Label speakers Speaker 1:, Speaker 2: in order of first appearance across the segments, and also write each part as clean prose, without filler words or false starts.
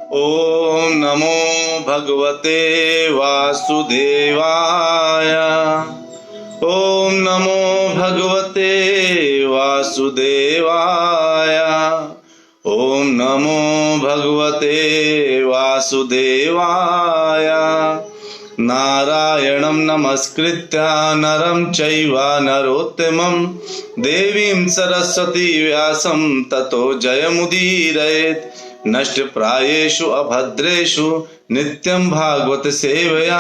Speaker 1: ओम नमो भगवते वासुदेवाय। ओम नमो भगवते वासुदेवाय। ओम नमो भगवते वासुदेवाय। नारायणं नमस्कृत्य नरं चैव नरोत्तमं देवीं सरस्वती व्यासं ततो जयमुदीरयेत्। नष्टप्रायेषु अभद्रेषु नित्यं भागवत सेवया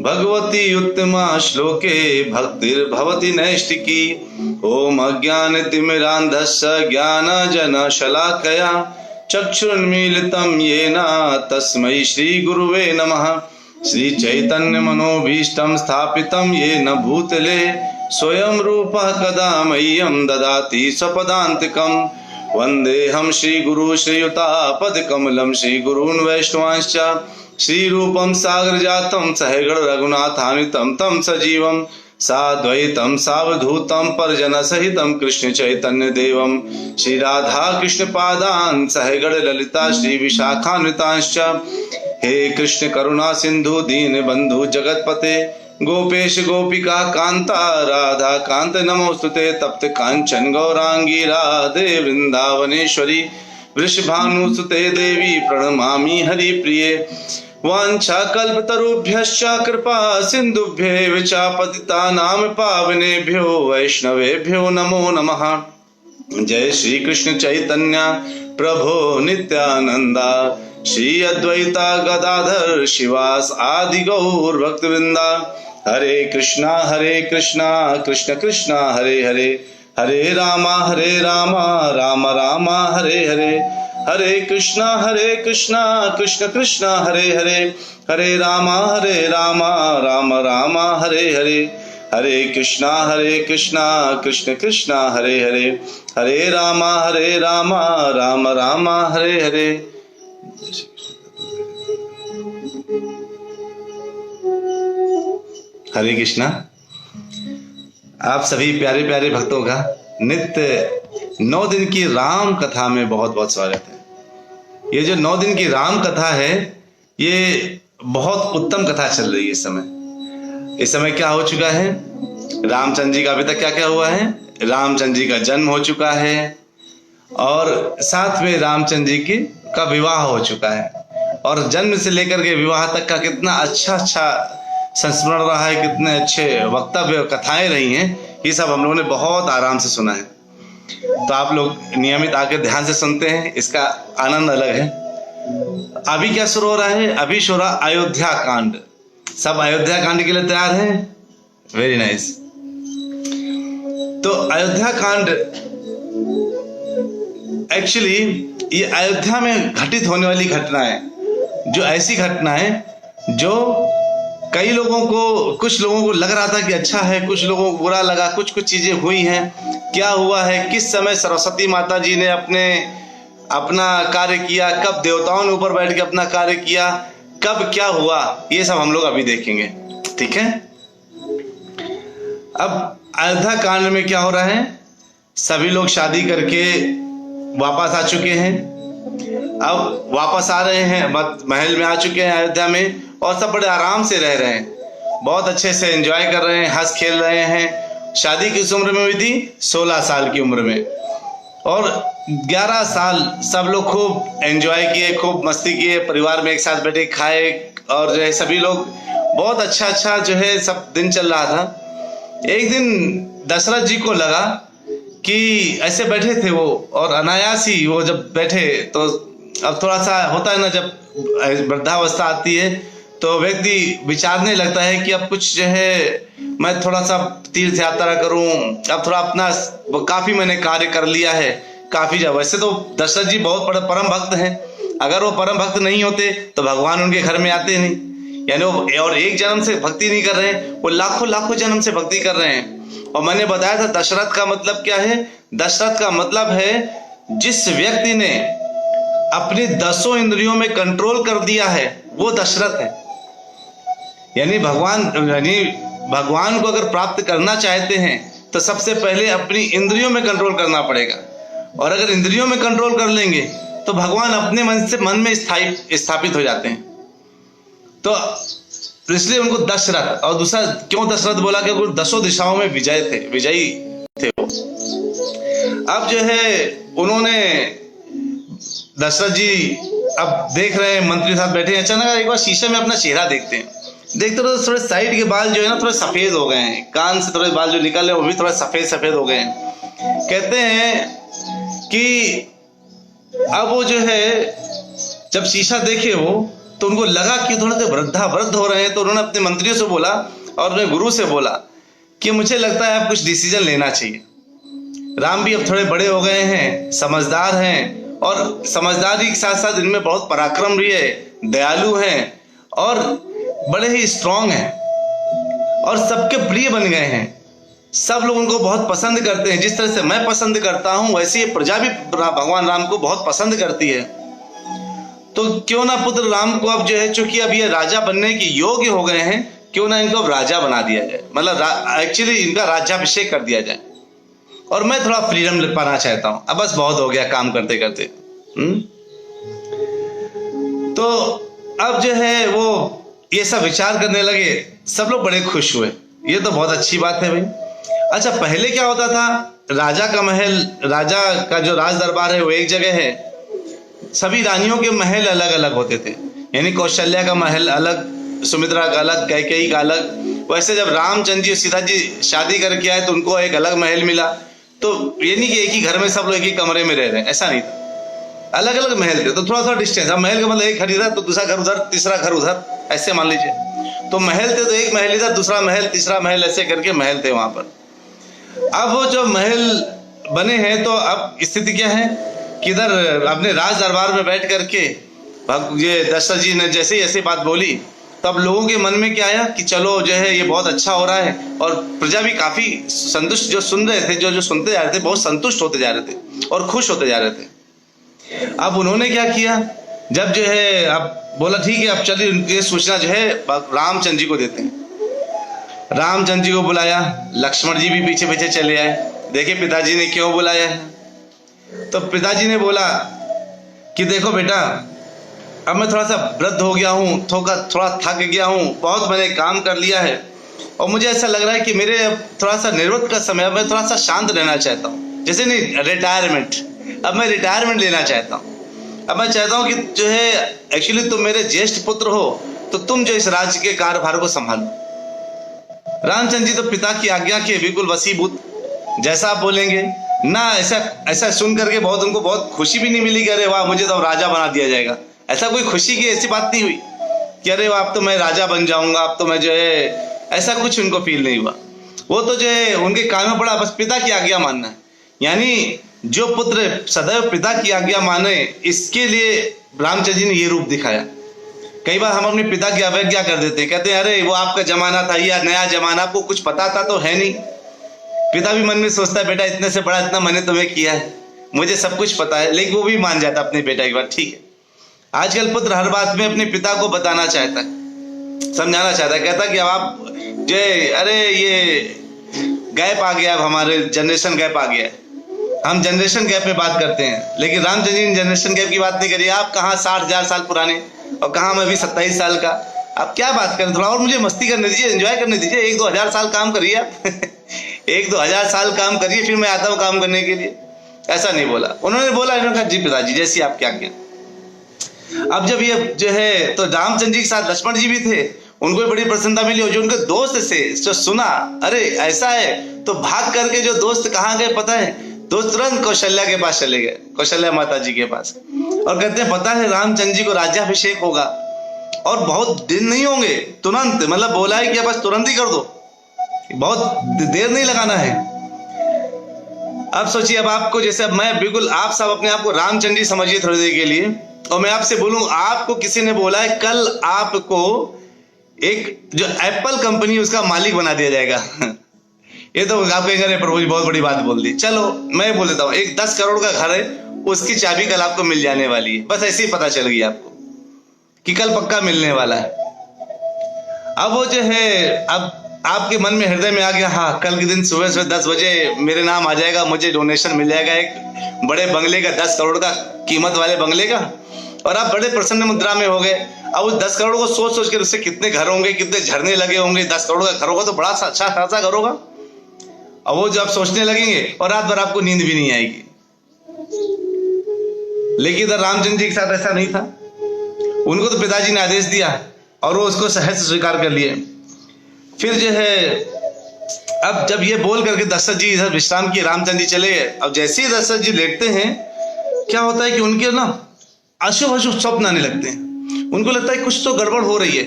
Speaker 1: भगवती उत्तमा श्लोके भक्तिर्भवति नैष्टिकी। ओम अज्ञानतिमिरान्धस्य ज्ञानजनशलाकया चक्षुरुन्मीलितं येन तस्मै श्रीगुरुवे नमः। श्रीचैतन्यमनोभीष्टं स्थापितं येन भूतले स्वयं रूपः कदा मह्यं ददाति स्वपदान्तिकम्। वन्देऽहं श्रीगुरु श्रीयुतापदकमलं श्रीगुरून् वैष्णवांश्च श्रीरूपं सागरजातं सहगण रघुनाथान्वितं तं सजीवं साद्वैतं सावधूतं परिजनसहितं कृष्ण चैतन्य देवं श्रीराधा कृष्ण पादान् सहगण ललिता श्री विशाखान्वितांश्च। हे कृष्ण करुणा सिंधु दीन बंधु जगतपते गोपेश गोपिका कांता राधा कांत नमोस्तुते। तप्त कांचन गौरांगी राधे वृंदावनेश्वरी वृषभानुसुते देवी प्रणमामि हरिप्रिये। वाञ्छाकल्पतरुभ्यश्च कृपा सिन्धुभ्येव च पतितानां पावनेभ्यो वैष्णवेभ्यो नमो नमः। जय श्री कृष्ण चैतन्य प्रभो नित्यानंदा श्री अद्वैता गदाधर शिवास आदि गौर भक्तवृंदा। हरे कृष्णा कृष्ण कृष्णा हरे हरे हरे रामा राम राम हरे हरे। हरे कृष्णा कृष्ण कृष्णा हरे हरे हरे रामा राम राम हरे हरे। हरे कृष्णा कृष्ण कृष्णा हरे हरे हरे रामा राम राम हरे हरे। हरे कृष्णा। आप सभी प्यारे प्यारे भक्तों का नित्य 9 दिन की राम कथा में बहुत बहुत स्वागत है। ये जो 9 दिन की राम कथा है ये बहुत उत्तम कथा चल रही है इस समय क्या हो चुका है, रामचंद्र जी का अभी तक क्या क्या हुआ है। रामचंद्र जी का जन्म हो चुका है और साथ में रामचंद्र जी का विवाह हो चुका है और जन्म से लेकर के विवाह तक का कितना अच्छा संस्मरण रहा है, कितने अच्छे वक्तव्य कथाएं रही हैं। ये सब हम लोगों ने बहुत आराम से सुना है। तो आप लोग नियमित आकर ध्यान से सुनते हैं, इसका आनंद अलग है। अभी क्या शुरू हो रहा है, अभी शुरू रहा अयोध्या कांड। सब अयोध्या कांड के लिए तैयार हैं? Very nice. तो अयोध्या कांड एक्चुअली ये अयोध्या में घटित होने वाली घटना है, जो ऐसी घटना है जो कई लोगों को, कुछ लोगों को लग रहा था कि अच्छा है, कुछ लोगों को बुरा लगा। कुछ चीजें हुई हैं। क्या हुआ है, किस समय सरस्वती माता जी ने अपना कार्य किया, कब देवताओं ने ऊपर बैठ के अपना कार्य किया, कब क्या हुआ, ये सब हम लोग अभी देखेंगे। ठीक है। अब अयोध्या कांड में क्या हो रहा है, सभी लोग शादी करके वापस आ चुके हैं। अब वापस आ रहे हैं, महल में आ चुके हैं अयोध्या में और सब बड़े आराम से रह रहे हैं, बहुत अच्छे से एंजॉय कर रहे हैं, हंस खेल रहे हैं। शादी किस उम्र में हुई थी? 16 साल की उम्र में। और 11 साल सब लोग खूब एंजॉय किए, खूब मस्ती किए, परिवार में एक साथ बैठे खाए और जो है सभी लोग बहुत अच्छा जो है सब दिन चल रहा था। एक दिन दशरथ जी को लगा कि ऐसे बैठे थे वो और अनायास ही वो जब बैठे तो अब थोड़ा सा होता है ना, जब वृद्धावस्था आती है तो व्यक्ति विचारने लगता है कि अब कुछ जो है मैं थोड़ा सा तीर्थ यात्रा करूं, अब थोड़ा अपना काफी मैंने कार्य कर लिया है काफी। जब वैसे तो दशरथ जी बहुत बड़े परम भक्त हैं, अगर वो परम भक्त नहीं होते तो भगवान उनके घर में आते नहीं। यानी वो और एक जन्म से भक्ति नहीं कर रहे हैं, वो लाखों जन्म से भक्ति कर रहे हैं। और मैंने बताया था दशरथ का मतलब क्या है। दशरथ का मतलब है जिस व्यक्ति ने अपनी 10 इंद्रियों में कंट्रोल कर दिया है वो दशरथ है। यानी भगवान को अगर प्राप्त करना चाहते हैं तो सबसे पहले अपनी इंद्रियों में कंट्रोल करना पड़ेगा। और अगर इंद्रियों में कंट्रोल कर लेंगे तो भगवान अपने मन में स्थापित हो जाते हैं। तो इसलिए उनको दशरथ, और दूसरा क्यों दशरथ बोला, क्योंकि दसों दिशाओं में विजयी थे वो। अब जो है उन्होंने, दशरथ जी अब देख रहे हैं मंत्री साथ बैठे हैं, अचानक एक बार शीशे में अपना चेहरा देखते हैं। देखते तो थोड़े साइड के बाल जो है ना थोड़े सफेद हो गए हैं, कान से थोड़े बाल जो निकल रहे हैं वो भी थोड़ा सफेद हो गए हैं। कहते हैं कि अब वो जो है जब शीशा देखे वो, तो उनको लगा कि थोड़े से वृद्ध हो रहे हैं। तो उन्होंने अपने मंत्रियों से बोला और अपने गुरु से बोला कि मुझे लगता है अब कुछ डिसीजन लेना चाहिए। राम भी अब थोड़े बड़े हो गए हैं, समझदार हैं, और समझदारी के साथ साथ इनमें बहुत पराक्रम भी है, दयालु हैं और बड़े ही स्ट्रांग हैं और सबके प्रिय बन गए हैं। सब लोग उनको बहुत पसंद करते हैं। जिस तरह से मैं पसंद करता हूं वैसे ये प्रजा भी भगवान राम को बहुत पसंद करती है। तो क्यों ना पुत्र राम को अब जो है, चूंकि अब ये राजा बनने के योग्य हो गए हैं, क्यों ना इनको अब राजा बना दिया जाए, मतलब एक्चुअली इनका राज्याभिषेक कर दिया जाए। और मैं थोड़ा फ्रीडम पाना चाहता हूं, अब बस बहुत हो गया काम करते करते। तो अब जो है वो ये सब विचार करने लगे। सब लोग बड़े खुश हुए, ये तो बहुत अच्छी बात है भाई। अच्छा, पहले क्या होता था, राजा का महल, राजा का जो राज दरबार है वो एक जगह है, सभी रानियों के महल अलग अलग होते थे। यानी कौशल्या का महल अलग, सुमित्रा का अलग, कैकेयी का अलग। वैसे जब रामचंद्र जी सीता जी शादी करके आए तो उनको एक अलग महल मिला। तो ये नहीं कि एक ही घर में सब लोग एक ही कमरे में रह रहे हैं, ऐसा नहीं था, अलग अलग महल थे। तो थोड़ा सा डिस्टेंस, अब महल का मतलब एक घर इधर तो दूसरा घर उधर, तीसरा घर उधर, ऐसे मान लीजिए। तो महल थे तो एक महल इधर, दूसरा महल, तीसरा महल, ऐसे करके महल थे वहां पर। अब वो जो महल बने हैं तो अब स्थिति क्या है कि इधर अपने राज दरबार में बैठ करके ये दशरथ जी ने जैसे ही ऐसी बात बोली, तब लोगों के मन में क्या आया कि चलो जो है ये बहुत अच्छा हो रहा है। और प्रजा भी काफी संतुष्ट, जो सुन रहे थे, जो सुनते जा रहे थे, बहुत संतुष्ट होते जा रहे थे और खुश होते जा रहे थे। अब उन्होंने क्या किया, जब जो है अब बोला ठीक है अब चलिए उनकी सूचना जो है रामचंद्र जी को देते हैं। रामचंद्र जी को बुलाया, लक्ष्मण जी भी पीछे पीछे चले आए। देखिए पिताजी ने क्यों बुलाया है। तो पिताजी ने बोला कि देखो बेटा, अब मैं थोड़ा सा वृद्ध हो गया हूँ, थोड़ा थक गया हूँ, बहुत मैंने काम कर लिया है और मुझे ऐसा लग रहा है कि मेरे थोड़ा सा निवृत्त का समय, मैं थोड़ा सा शांत रहना चाहता हूँ। जैसे नहीं रिटायरमेंट, अब मैं रिटायरमेंट लेना चाहता हूँ। अब मैं चाहता हूँ कि जो है एक्चुअली तुम मेरे ज्येष्ठ पुत्र हो, तो तुम जो इस राज्य के कार्यभार को संभालो। रामचंद्र जी तो पिता की आज्ञा के बिल्कुल वसीभूत, जैसा आप बोलेंगे ना। ऐसा सुन करके उनको बहुत खुशी भी नहीं मिली कि अरे वाह मुझे तो राजा बना दिया जाएगा। ऐसा कोई खुशी की ऐसी बात नहीं हुई कि अरे वाह अब तो मैं राजा बन जाऊंगा, अब तो मैं जो है, ऐसा कुछ उनको फील नहीं हुआ। वो तो जो है उनके काम में पड़ा बस पिता की आज्ञा मानना है। यानी जो पुत्र सदैव पिता की आज्ञा माने, इसके लिए रामचंद्र जी ने ये रूप दिखाया। कई बार हम अपने पिता की अवज्ञा कर देते हैं, कहते हैं अरे वो आपका जमाना था या नया जमाना, आपको कुछ पता था तो है नहीं। पिता भी मन में सोचता है बेटा इतने से बड़ा इतना मैंने तुम्हें किया है, मुझे सब कुछ पता है, लेकिन वो भी मान जाता अपने बेटा की बात। ठीक है, आजकल पुत्र हर बात में अपने पिता को बताना चाहता है, समझाना चाहता है, कहता कि अब आप जो अरे ये गैप आ गया, अब हमारे जनरेशन गैप आ गया है, हम जनरेशन गैप में बात करते हैं। लेकिन रामचंद्र जी ने जनरेशन गैप की बात नहीं करी। आप कहाँ 60,000 साल पुराने और कहाँ मैं भी 27 साल का, आप क्या बात करें, थोड़ा और मुझे मस्ती करने दीजिए, एंजॉय करने दीजिए। 1-2 हजार साल काम करिए आप 1-2 हजार साल काम करिए, फिर मैं आता हूँ काम करने के लिए। ऐसा नहीं बोला उन्होंने, बोला इन्होंने कहा जी पिताजी जैसी आपकी आज्ञा। अब जब ये जो है तो रामचंद्र जी के साथ लक्ष्मण जी भी थे, उनको भी बड़ी प्रसन्नता मिली। और जो उनके दोस्त से जो सुना अरे ऐसा है, तो भाग करके जो दोस्त कहाँ गए पता है, दोस्त तुरंत कौशल्या के पास चले गए, कौशल्या माता जी के पास, और कहते हैं पता है रामचंद्र जी को राज्याभिषेक होगा और बहुत दिन नहीं होंगे, तुरंत, मतलब बोला है कि बस तुरंत ही कर दो, बहुत देर नहीं लगाना है। अब सोचिए, अब आपको जैसे मैं बिल्कुल, आप सब अपने आप को रामचंद्र जी समझिए थोड़ी देर के लिए, और मैं आपसे बोलूं आपको किसी ने बोला है कल आपको एक जो एप्पल कंपनी उसका मालिक बना दिया जाएगा ये तो आप कहेंगे अरे प्रभु जी बहुत बड़ी बात बोल दी। चलो मैं बोल देता हूँ, एक 10 करोड़ का घर है, उसकी चाबी कल आपको मिल जाने वाली है। बस ऐसे ही पता चल गया आपको कि कल पक्का मिलने वाला है। अब वो जो है, अब आपके मन में हृदय में आ गया, हाँ कल के दिन सुबह सुबह 10 बजे मेरे नाम आ जाएगा, मुझे डोनेशन मिल जाएगा एक बड़े बंगले का, 10 करोड़ का कीमत वाले बंगले का, और आप बड़े प्रसन्न मुद्रा में हो गए। अब उस 10 करोड़ को सोच सोच कर उससे कितने घर होंगे, कितने झरने लगे होंगे, 10 करोड़ का घर होगा तो बड़ा अच्छा खासा घर होगा। अब वो जो आप सोचने लगेंगे और रात भर आपको नींद भी नहीं आएगी। लेकिन इधर रामचंद्र जी के साथ ऐसा नहीं था। उनको तो पिताजी ने आदेश दिया और वो उसको सहज से स्वीकार कर लिए। फिर जो है, अब जब ये बोल करके दशरथ जी इधर विश्राम किए, रामचंद्र जी चले गए। अब जैसे ही दशरथ जी लेटते हैं, क्या होता है कि उनके ना अशुभ अशुभ स्वप्न आने लगते हैं। उनको लगता है कुछ तो गड़बड़ हो रही है,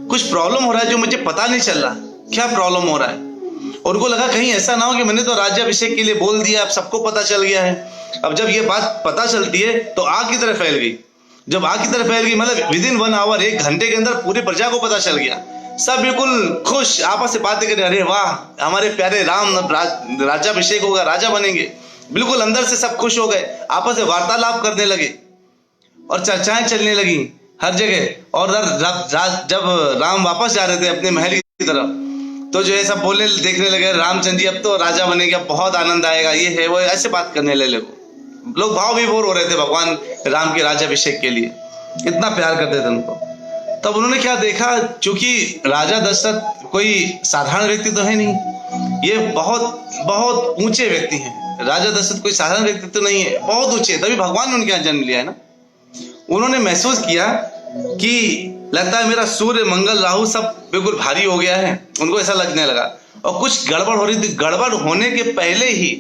Speaker 1: कुछ प्रॉब्लम हो रहा है जो मुझे पता नहीं चल रहा, क्या प्रॉब्लम हो रहा है। और उनको लगा कहीं ऐसा ना हो कि मैंने तो राज्याभिषेक के लिए बोल दिया, अब सबको पता चल गया है। अब जब ये बात पता चलती है तो आग की तरह फैल गई। जब आग की तरह फैल गई मतलब विदिन 1 आवर, 1 घंटे के अंदर पूरी प्रजा को पता चल गया। सब बिल्कुल खुश, आपस से बातें करें, अरे वाह हमारे प्यारे राम राज्याभिषेक होगा, राजा बनेंगे। बिल्कुल अंदर से सब खुश हो गए, आपस में वार्तालाप करने लगे और चर्चाएं चलने लगी हर जगह। और जब राम वापस जा रहे थे अपने महल की तरफ, तो जो है सब बोलने देखने लगे, रामचंद्र जी अब तो राजा बनेंगे, अब बहुत आनंद आएगा, ये है वो, ऐसे बात करने लगे। लोग भाव विभोर हो रहे थे भगवान राम के राज्याभिषेक के लिए, इतना प्यार करते थे उनको। तब उन्होंने क्या देखा, चूंकि राजा दशरथ कोई साधारण व्यक्ति तो है नहीं, ये बहुत बहुत ऊंचे व्यक्ति हैं। राजा दशरथ कोई साधारण व्यक्ति तो नहीं है, बहुत ऊंचे, तभी भगवान ने उनके यहाँ जन्म लिया है ना। उन्होंने महसूस किया कि लगता है मेरा सूर्य मंगल राहु सब बिल्कुल भारी हो गया है। उनको ऐसा लगने लगा और कुछ गड़बड़ हो रही थी। गड़बड़ होने के पहले ही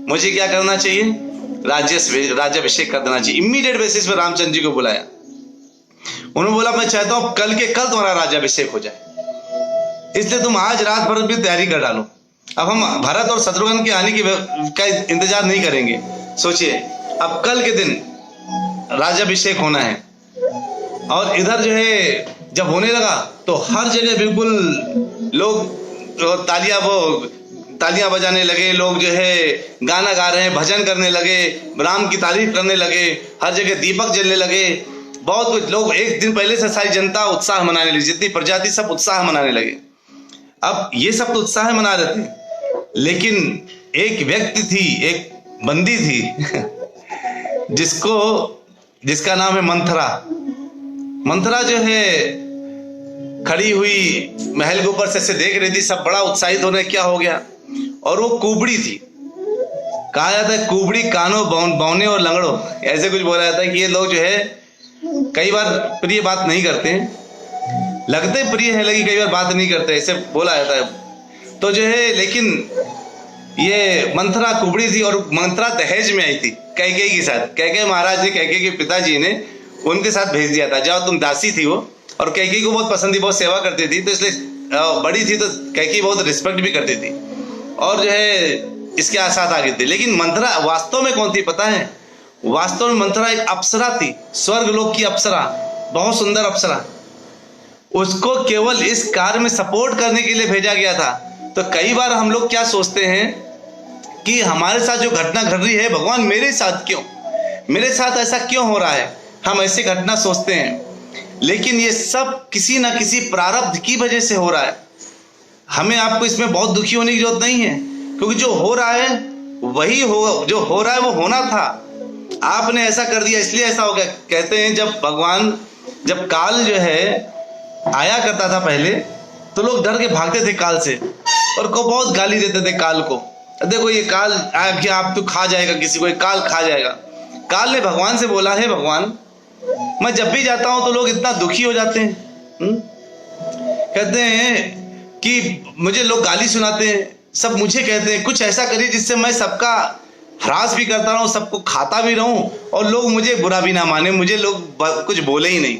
Speaker 1: मुझे क्या करना चाहिए, राज्याभिषेक कर देना चाहिए। इमीडिएट बेसिस पे रामचंद्र जी को बुलाया। उन्होंने बोला मैं चाहता हूं कल के कल तुम्हारा राज्याभिषेक हो जाए, इसलिए तुम आज रात भर भी तैयारी कर डालो। अब हम भरत और शत्रुघ्न के आने का इंतजार नहीं करेंगे। सोचिए अब कल के दिन राज्याभिषेक होना है। और इधर जो है जब होने लगा तो हर जगह बिल्कुल लोग तालियां बजाने लगे, लोग जो है गाना गा रहे हैं, भजन करने लगे, राम की तारीफ करने लगे, हर जगह दीपक जलने लगे। बहुत कुछ लोग, एक दिन पहले से सारी जनता उत्साह मनाने लगी, जितनी प्रजा थी सब उत्साह मनाने लगे। अब ये सब तो उत्साह मना रहे थे, लेकिन एक व्यक्ति थी, एक बंदी थी जिसका नाम है मंथरा। मंथरा जो है खड़ी हुई महल के ऊपर से देख रही थी, सब बड़ा उत्साहित होने क्या हो गया। और वो कुबड़ी थी, कहा जाता है कुबड़ी कानो बौने और लंगड़ो, ऐसे कुछ बोला जाता है कि ये लोग जो है कई बार प्रिय बात नहीं करते, लगते प्रिय है लेकिन कई बार बात नहीं करते, ऐसे बोला जाता है। तो जो है लेकिन ये मंथरा कुबड़ी थी और मंथरा दहेज में आई थी कैकेयी के साथ। कैकेयी महाराज ने, कैकेयी के पिताजी ने उनके साथ भेज दिया था, जाओ तुम दासी थी वो। और कैकेयी को बहुत पसंद थी, बहुत सेवा करती थी, तो इसलिए बड़ी थी तो कैकेयी बहुत रिस्पेक्ट भी करती थी और जो है इसके साथ आ गई थी। लेकिन मंथरा वास्तव में कौन थी पता है? वास्तव में मंथरा एक अप्सरा थी, स्वर्ग लोक की अप्सरा, बहुत सुंदर अप्सरा। उसको केवल इस कार्य में सपोर्ट करने के लिए भेजा गया था। तो कई बार हम लोग क्या सोचते हैं कि हमारे साथ जो घटना घट रही है, भगवान मेरे साथ क्यों, मेरे साथ ऐसा क्यों हो रहा है, हम ऐसी घटना सोचते हैं। लेकिन ये सब किसी ना किसी प्रारब्ध की वजह से हो रहा है। हमें आपको इसमें बहुत दुखी होने की जरूरत नहीं है, क्योंकि जो हो रहा है वही हो, जो हो रहा है वो होना था। आपने ऐसा कर दिया इसलिए ऐसा हो गया। कहते हैं जब काल जो है आया करता था पहले, तो लोग डर के भागते थे काल से और को बहुत गाली देते थे काल को। देखो ये काल आया कि आप तो खा जाएगा किसी को, काल खा जाएगा। काल ने भगवान से बोला है, भगवान मैं जब भी जाता हूं तो लोग इतना दुखी हो जाते हैं, कहते हैं कि मुझे लोग गाली सुनाते हैं, सब मुझे कहते हैं कुछ ऐसा करिए जिससे मैं सबका ह्रास भी करता रहूं, सबको खाता भी रहूं और लोग मुझे बुरा भी ना माने, मुझे लोग कुछ बोले ही नहीं।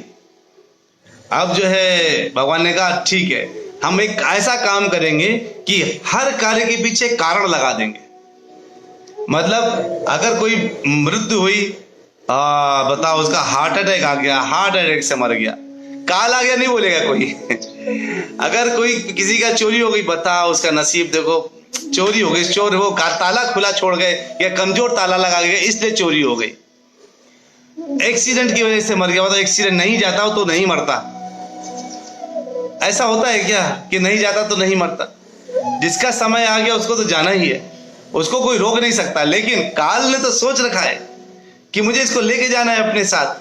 Speaker 1: अब जो है भगवान ने कहा ठीक है, हम एक ऐसा काम करेंगे कि हर कार्य के पीछे कारण लगा देंगे। मतलब अगर कोई मृत्यु हुई, बताओ उसका हार्ट अटैक आ गया, हार्ट अटैक से मर गया, काल आ गया नहीं बोलेगा कोई। अगर कोई किसी का चोरी हो गई, बताओ उसका नसीब देखो, चोरी हो गई, चोर वो ताला खुला छोड़ गए या कमजोर ताला लगा गए इसलिए चोरी हो गई। एक्सीडेंट की वजह से मर गया, मतलब एक्सीडेंट नहीं जाता हो तो नहीं मरता। ऐसा होता है क्या कि नहीं जाता तो नहीं मरता? जिसका समय आ गया उसको तो जाना ही है, उसको कोई रोक नहीं सकता। लेकिन काल ने तो सोच रखा है कि मुझे इसको लेके जाना है अपने साथ,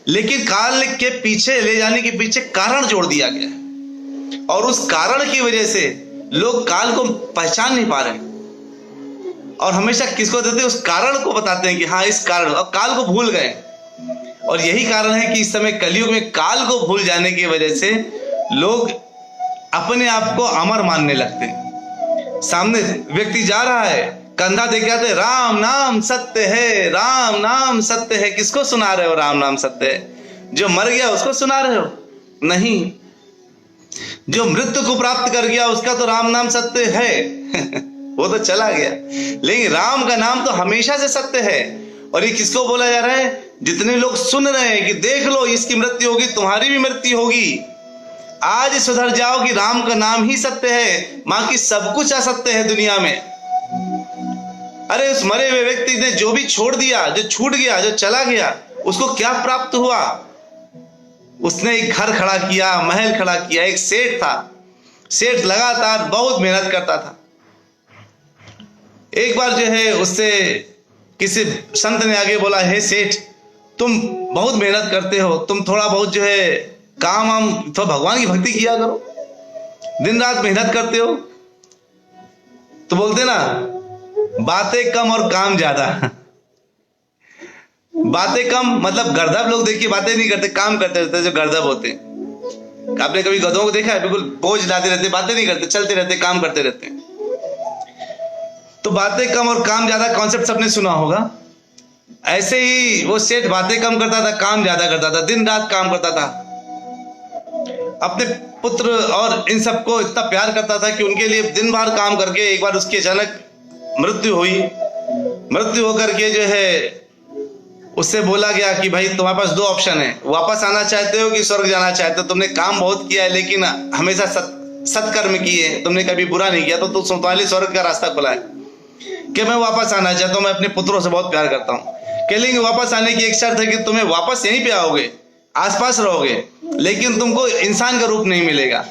Speaker 1: लेकिन काल के पीछे ले जाने के पीछे कारण जोड़ दिया गया है, और उस कारण की वजह से लोग काल को पहचान नहीं पा रहे, और हमेशा किसको देते हैं, उस कारण को बताते हैं कि हाँ इस कारण, और काल को भूल गए। और यही कारण है कि इस समय कलयुग में काल को भूल जाने की वजह से लोग अपने आप को अमर मानने लगते हैं। सामने व्यक्ति जा रहा है, कंधा देख आते, राम नाम सत्य है, राम नाम सत्य है। किसको सुना रहे हो राम नाम सत्य है? जो मर गया उसको सुना रहे हो? नहीं, जो मृत्यु को प्राप्त कर गया उसका तो राम नाम सत्य है वो तो चला गया, लेकिन राम का नाम तो हमेशा से सत्य है। और ये किसको बोला जा रहा है? जितने लोग सुन रहे हैं कि देख लो इसकी मृत्यु होगी, तुम्हारी भी मृत्यु होगी, आज सुधर जाओ कि राम का नाम ही सत्य है, बाकी सब कुछ असत्य है दुनिया में। अरे उस मरे हुए व्यक्ति ने जो भी छोड़ दिया, जो छूट गया, जो चला गया, उसको क्या प्राप्त हुआ? उसने एक घर खड़ा किया, महल खड़ा किया। एक सेठ था, सेठ लगातार बहुत मेहनत करता था। एक बार जो है उससे किसी संत ने आगे बोला, हे सेठ, तुम बहुत मेहनत करते हो, तुम थोड़ा बहुत जो है काम वाम, थोड़ा भगवान की भक्ति किया करो, दिन रात मेहनत करते हो। तो बोलते ना, बातें कम और काम ज्यादा। बातें कम मतलब गर्दभ लोग देखिए बातें नहीं करते, काम करते रहते, जो गर्दभ होते हैं। आपने कभी गधों को देखा है? बिल्कुल बोझ लाते रहते, बातें नहीं करते, चलते रहते, काम करते रहते हैं। तो बातें कम और काम ज्यादा कॉन्सेप्ट सबने सुना होगा। ऐसे ही वो सेठ बातें कम करता था, काम ज्यादा करता था, दिन रात काम करता था। अपने पुत्र और इन सबको इतना प्यार करता था कि उनके लिए दिन भर काम करके एक बार उसकी अचानक मृत्यु हुई। मृत्यु होकर के जो है उससे बोला गया कि भाई तुम्हारे पास दो ऑप्शन है, वापस आना चाहते हो कि स्वर्ग जाना चाहते हो? तुमने काम बहुत किया है, लेकिन हमेशा सत्कर्म किए, तुमने कभी बुरा नहीं किया, तो तुम्हारे लिए स्वर्ग का रास्ता खुला है। कि मैं वापस आना चाहता हूँ, मैं अपने पुत्रों से बहुत प्यार करता हूँ। कह लेंगे वापस आने की एक शर्त है कि तुम्हें वापस यहीं पे आओगे, आसपास रहोगे, लेकिन तुमको इंसान का रूप नहीं मिलेगा।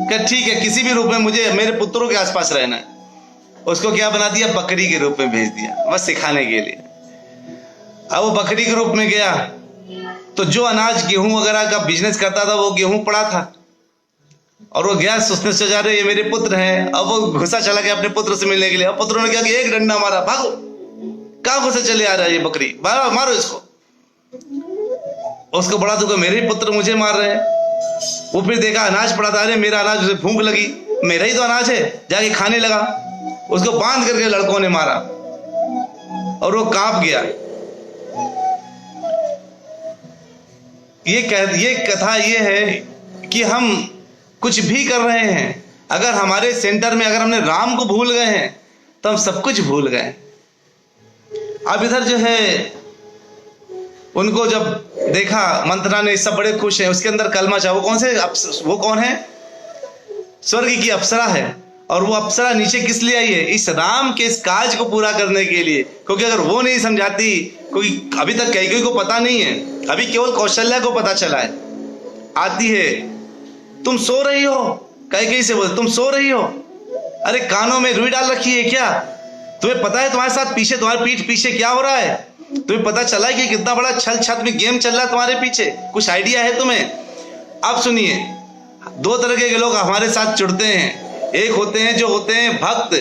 Speaker 1: क्या ठीक है, किसी भी रूप में मुझे मेरे पुत्रों के आसपास रहना है। उसको क्या बना दिया? बकरी के रूप में भेज दिया, बस सिखाने के लिए। अब वो बकरी के रूप में गया तो जो अनाज गेहूं वगैरह का बिजनेस करता था वो गेहूं पड़ा था, और वो गया सोचने से जा रहे ये मेरे पुत्र हैं। अब वो घुसा चला गया अपने पुत्र से मिलने के लिए। अब पुत्रों ने क्या किया? एक डंडा मारा, भागो, कहां घुसे चले आ रहा है ये बकरी, मारो इसको। उसको बड़ा दुख, मेरे ही पुत्र मुझे मार रहे हैं। वो फिर देखा अनाज पड़ा था, अरे मेरा अनाज, उसे भूख लगी, मेरा ही तो अनाज है, जाके खाने लगा। उसको बांध करके लड़कों ने मारा और वो कांप गया। ये कथा ये है कि हम कुछ भी कर रहे हैं, अगर हमारे सेंटर में अगर हमने राम को भूल गए हैं तो हम सब कुछ भूल गए। अब इधर जो है उनको जब देखा मंथरा ने, सब बड़े खुश हैं, उसके अंदर कलमा चाहे, वो कौन है? स्वर्ग की अप्सरा है। और वो अप्सरा नीचे किस लिए आई है? इस राम के इस काज को पूरा करने के लिए। क्योंकि अगर वो नहीं समझाती, क्योंकि अभी तक कैकेयी को पता नहीं है, अभी केवल कौशल्या को पता चला है। आती है, तुम सो रही हो, कैकेयी से बोलते, तुम सो रही हो? अरे कानों में रुई डाल रखी है क्या? तुम्हें पता है तुम्हारे साथ पीछे, तुम्हारे पीठ पीछे क्या हो रहा है? तुम्हें पता चला है कि कितना बड़ा छल छत में गेम चल रहा है तुम्हारे पीछे? कुछ आइडिया है तुम्हें? अब सुनिए, दो तरह के लोग हमारे साथ जुड़ते हैं। एक होते हैं जो होते हैं भक्त,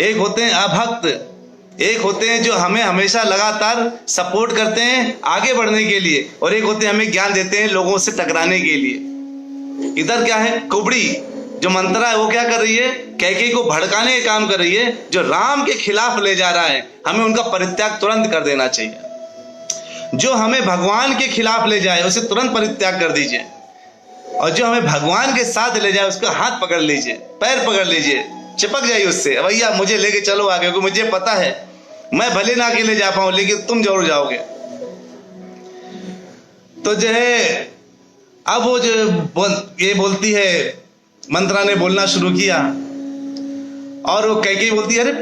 Speaker 1: एक होते हैं अभक्त। एक होते हैं जो हमें हमेशा लगातार सपोर्ट करते हैं आगे बढ़ने के लिए, और एक होते हैं हमें ज्ञान देते हैं लोगों से टकराने के लिए। इधर क्या है? कुबड़ी जो मंत्रा है वो क्या कर रही है? कैकेयी को भड़काने का काम कर रही है, जो राम के खिलाफ ले जा रहा है। हमें उनका परित्याग तुरंत कर देना चाहिए। जो हमें भगवान के खिलाफ ले जाए उसे तुरंत परित्याग कर दीजिए, और जो हमें भगवान के साथ ले जाए उसका हाथ पकड़ लीजिए, पैर पकड़ लीजिए, चिपक जाइए उससे, भैया मुझे लेके चलो आगे, क्योंकि मुझे पता है मैं भले ना अकेले जा पाऊं लेकिन तुम जरूर जाओगे। तो जो है अब वो जो ये बोलती है, मंत्रा ने बोलना शुरू किया, और वो कैकेयी बोलती है, अरे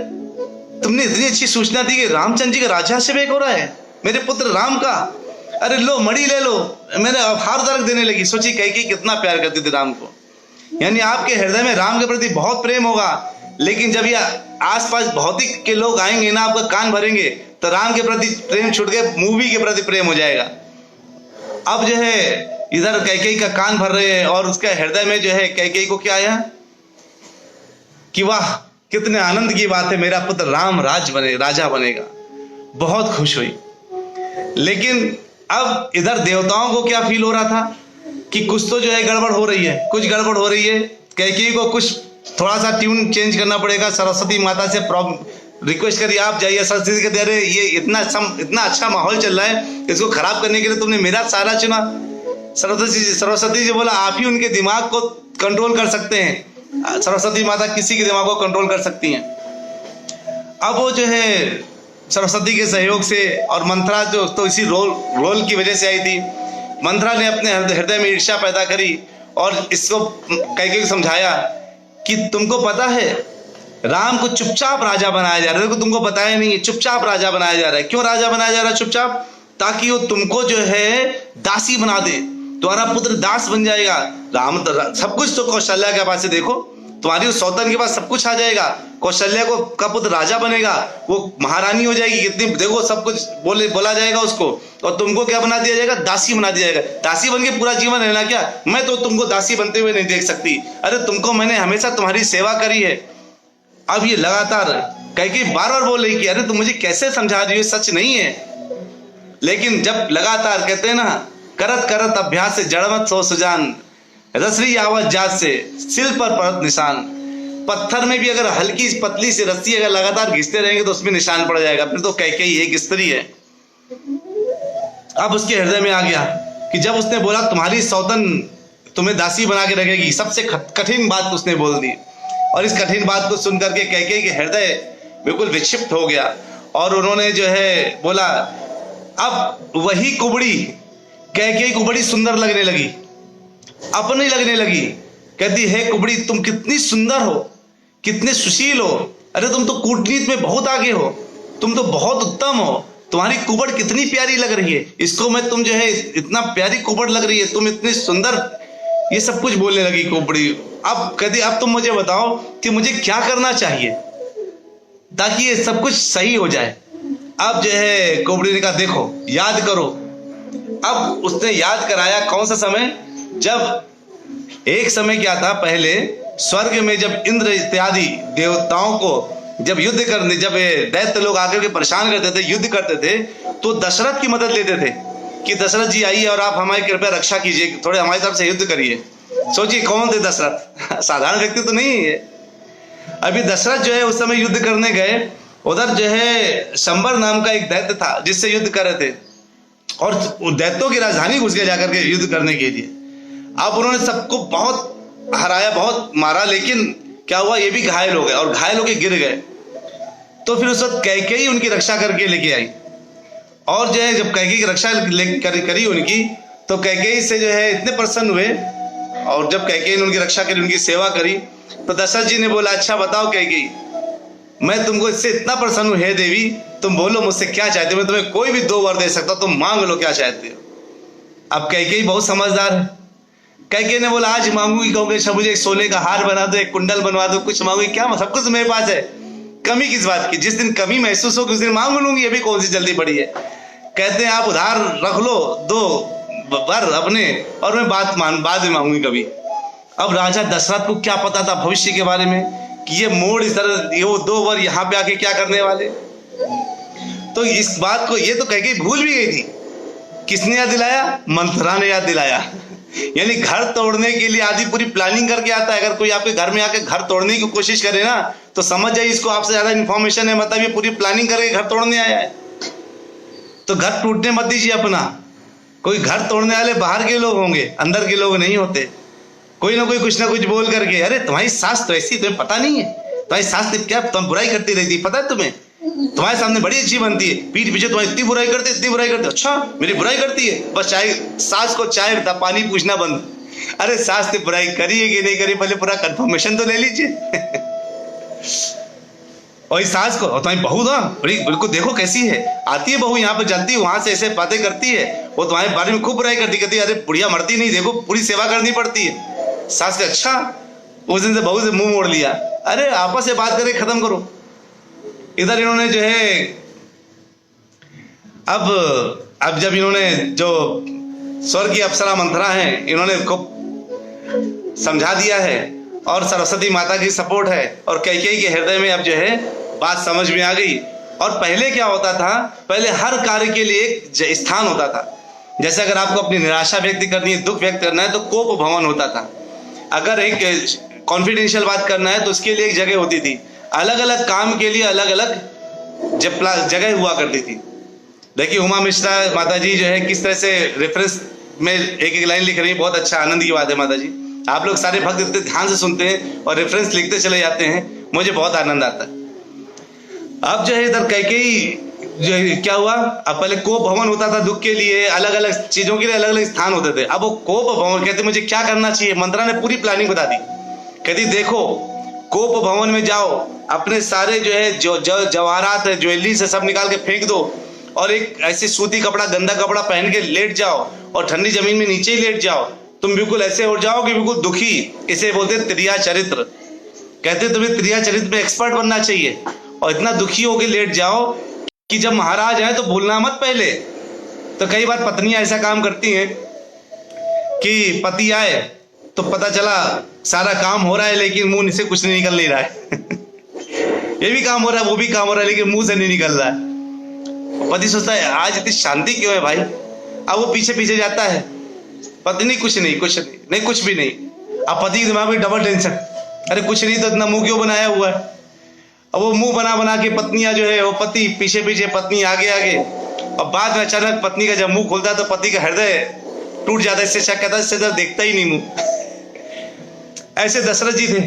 Speaker 1: तुमने इतनी अच्छी सूचना दी कि रामचंद्र जी का राज्याभिषेक हो रहा है, मेरे पुत्र राम का, अरे लो मणि ले लो। मैंने हार उधार देने लगी। सोची कैकेयी कितना प्यार करती थी राम को, यानी आपके हृदय में राम के प्रति बहुत प्रेम होगा लेकिन जब ये आसपास भौतिक के लोग आएंगे ना, आपका कान भरेंगे, तो राम के प्रति प्रेम छूट के मूवी के प्रति प्रेम हो जाएगा। अब जो है इधर कैकेयी का कान भर रहे हैं और उसका हृदय में जो है कैकेयी को क्या आया कि वाह कितने आनंद की बात है, मेरा पुत्र राम राजा बनेगा। बहुत खुश हुई। लेकिन अब इधर देवताओं को क्या फील हो रहा था कि कुछ तो जो है गड़बड़ हो रही है, कुछ गड़बड़ हो रही है। कैकेयी को कुछ थोड़ा सा ट्यून चेंज करना पड़ेगा। सरस्वती माता से रिक्वेस्ट करिए, आप जाइए। सरस्वती कहते अरे ये इतना अच्छा माहौल चल रहा है, इसको खराब करने के लिए तुमने मेरा सहारा चुना। सरस्वती जी बोला आप ही उनके दिमाग को कंट्रोल कर सकते हैं। सरस्वती माता किसी के दिमाग को कंट्रोल कर सकती हैं। अब वो जो है सरस्वती के सहयोग से, और मंथरा जो तो इसी रोल की वजह से आई थी। मंथरा ने अपने हृदय में ईर्ष्या पैदा करी और इसको कैकेयी को समझाया कि तुमको पता है राम को चुपचाप राजा बनाया जा रहा है, तुमको पता है नहीं, चुपचाप राजा बनाया जा रहा है। क्यों राजा बनाया जा रहा है चुपचाप? ताकि वो तुमको जो है दासी बना दे, तुम्हारा पुत्र दास बन जाएगा। राम तो सब कुछ तो कौशल्या के पास से देखो, तुम्हारी उस सौतन के पास सब कुछ आ जाएगा। कौशल्या को का पुत्र राजा बनेगा, वो महारानी हो जाएगी, कितनी देखो सब कुछ बोला जाएगा उसको। और तुमको क्या बना दिया जाएगा? दासी बना दिया जाएगा। दासी बन के पूरा जीवन रहना क्या? मैं तो तुमको दासी बनते हुए नहीं देख सकती। अरे तुमको मैंने हमेशा तुम्हारी सेवा करी है। अब ये लगातार कैकेयी बार बार बोल रही कि अरे तुम मुझे कैसे समझा रही हो, सच नहीं है। लेकिन जब लगातार कहते हैं ना, करत करत अभ्यास से जड़मत सो सुजान, रसरी आवाज जात से सिल पर पड़त निशान। पत्थर में भी अगर हल्की पतली सी रस्सी अगर लगातार घिसते रहेंगे तो उसमें निशान पड़ जाएगा। फिर तो कैकेयी एक स्त्री है। अब उसके हृदय में आ गया कि जब उसने बोला तुम्हारी सौतन तुम्हें दासी बना के रखेगी, सबसे कठिन बात उसने बोल दी। और इस कठिन बात को सुनकर के कैकेयी के हृदय बिल्कुल विक्षिप्त हो गया और उन्होंने जो है बोला, अब वही कुबड़ी कैकेयी को बड़ी सुंदर लगने लगी, अपनी लगने लगी। कहती है कुबड़ी तुम कितनी सुंदर हो, कितने सुशील हो, अरे तुम तो कूटनीति में बहुत आगे हो, तुम तो बहुत उत्तम हो, तुम्हारी कुबड़ कितनी प्यारी लग रही है, इसको मैं तुम जो है इतना प्यारी कुबड़ लग रही है, तुम इतनी सुंदर, ये सब कुछ बोलने लगी कुबड़ी। अब कहती अब तुम मुझे बताओ कि मुझे क्या करना चाहिए ताकि ये सब कुछ सही हो जाए। अब जो है कुबड़ी ने कहा देखो याद करो। अब उसने याद कराया कौन सा समय, जब एक समय क्या था पहले स्वर्ग में, जब इंद्र इत्यादि देवताओं को जब युद्ध करने, जब दैत्य लोग आकर के परेशान करते थे, युद्ध करते थे, तो दशरथ की मदद लेते थे कि दशरथ जी आइए और आप हमारी कृपया रक्षा कीजिए, थोड़े हमारी तरफ से युद्ध करिए। सोचिए कौन थे दशरथ, साधारण व्यक्ति तो नहीं है। अभी दशरथ जो है उस समय युद्ध करने गए, उधर जो है शंबर नाम का एक दैत्य था जिससे युद्ध कर रहे थे और दैत्यों की राजधानी घुस गए जाकर के युद्ध करने के लिए। अब उन्होंने सबको बहुत हराया, बहुत मारा, लेकिन क्या हुआ, ये भी घायल हो गए और घायल होके गिर गए। तो फिर उस वक्त कैकेयी उनकी रक्षा करके लेके आई और जो है जब कैकेयी की रक्षा करी उनकी, तो कैकेयी से जो है इतने प्रसन्न हुए और जब कैकेयी ने उनकी रक्षा करी, उनकी सेवा करी, तो दशरथ जी ने बोला अच्छा बताओ कैकेयी, मैं तुमको इससे इतना प्रसन्न हूँ, हे देवी तुम बोलो मुझसे क्या चाहते हो, मैं तुम्हें कोई भी 2 वर दे सकता हूँ, तुम मांग लो क्या चाहते हो। अब कैकेयी बहुत समझदार है। कैकेयी ने बोला आज मांगूगी, कहोगे अच्छा मुझे एक सोने का हार बना दो, एक कुंडल बनवा दो, कुछ मांगूगी क्या, सब कुछ मेरे पास है, कमी किस बात की, जिस दिन कमी महसूस होगी उस दिन मांग लूंगी, ये भी कौन सी जल्दी पड़ी है। कहते हैं आप उधार रख लो 2 वर अपने और मैं बाद में मांगूंगी कभी। अब राजा दशरथ को क्या पता था भविष्य के बारे में कि ये मोड़ इस तरह, ये 2 वर यहाँ पे आके क्या करने वाले। तो इस बात को ये तो कैकेयी भूल भी गई थी। किसने याद दिलाया? मंथरा ने याद दिलाया। यानी घर तोड़ने के लिए आदि पूरी प्लानिंग करके आता है। अगर कोई आपके घर में आके घर तोड़ने की कोशिश करे ना, तो समझ जाइए इसको आपसे ज्यादा इंफॉर्मेशन है, मतलब ये पूरी प्लानिंग करके घर तोड़ने आया है। तो घर टूटने मत दीजिए अपना। कोई घर तोड़ने वाले बाहर के लोग होंगे, अंदर के लोग नहीं होते। कोई ना कोई कुछ ना कुछ बोल करके, अरे तुम्हारी सास तो ऐसी, तुम्हें पता नहीं है, तुम्हारी सास क्या तुम बुराई करती रहती, पता है तुम्हें, तुम्हारे सामने बड़ी अच्छी बनती है, पीठ पीछे तुम्हारी इतनी बुराई करती, इतनी बुराई करती। अच्छा मेरी बुराई करती है, बस चाय सास को चाय पानी पूछना बंद। अरे सास ने बुराई करी है कि नहीं करी, पहले पूरा कंफर्मेशन तो ले लीजिए। और इस सास को, और तुम्हारी बहू ना बिल्कुल देखो कैसी है, आती है बहू यहाँ पे जाती है, वहां से ऐसे बातें करती है, वो तुम्हारे बारे में खूब बुराई करती, कहती है अरे बुढ़िया मरती नहीं, देखो पूरी सेवा करनी पड़ती है। सास ने अच्छा, उस दिन से बहू से मुंह मोड़ लिया। अरे आपस से बात करके खत्म करो। इधर इन्होंने जो है अब जब इन्होंने जो स्वर्ग की अप्सरा मंथरा है, इन्होंने खूब समझा दिया है और सरस्वती माता की सपोर्ट है और कैकेयी के हृदय में अब जो है बात समझ में आ गई। और पहले क्या होता था, पहले हर कार्य के लिए एक स्थान होता था। जैसे अगर आपको अपनी निराशा व्यक्त करनी है, दुख व्यक्त करना है तो कोप भवन होता था। अगर एक कॉन्फिडेंशियल बात करना है तो उसके लिए एक जगह होती थी। अलग अलग काम के लिए अलग अलग जगह हुआ करती थी। देखिए उमा मिश्रा माता जी जो है किस तरह से रेफरेंस में एक एक लाइन लिख रही है, बहुत अच्छा आनंद की बात है माता जी। आप लोग सारे भक्त इतने ध्यान से सुनते हैं और रेफरेंस लिखते चले जाते हैं, मुझे बहुत आनंद आता है। अब जो है इधर कैकेयी जो है क्या हुआ, अब पहले कोप भवन होता था, दुख के लिए अलग अलग चीजों के लिए अलग अलग स्थान होते थे। अब वो कोप भवन कहते मुझे क्या करना चाहिए, मंत्रा ने पूरी प्लानिंग बता दी। कहती देखो कोप भवन में जाओ, अपने सारे जो है जो जवाहरात है, ज्वेलरी से सब निकाल के फेंक दो और एक ऐसे सूती कपड़ा, गंदा कपड़ा पहन के लेट जाओ और ठंडी जमीन में नीचे ही लेट जाओ। तुम बिल्कुल ऐसे हो जाओगे, बिल्कुल दुखी। इसे बोलते त्रिया चरित्र। कहते तुम्हें त्रिया चरित्र में एक्सपर्ट बनना चाहिए और इतना दुखी होके लेट जाओ कि जब महाराज आए तो भूलना मत पहले। तो कई बार पत्नियां ऐसा काम करती हैं कि पति आए तो पता चला सारा काम हो रहा है लेकिन मुंह से कुछ नहीं निकल रहा है ये भी काम हो रहा है, वो भी काम हो रहा है, लेकिन मुंह से नहीं निकल रहा है। पति सोचता है आज इतनी शांति क्यों है भाई। अब वो पीछे पीछे जाता है, पत्नी कुछ नहीं कुछ भी नहीं। अब पति के दिमाग में डबल टेंशन, अरे कुछ नहीं तो इतना मुंह क्यों बनाया हुआ है। अब वो मुंह बना बना के पत्नियां जो है वो पति पीछे पीछे, पत्नी आगे आगे। और बाद में अचानक पत्नी का जब मुंह खुलता है तो पति का हृदय टूट जाता है। इससे अच्छा कहता है इससे तो देखता ही नहीं मुंह ऐसे दशरथ जी थे।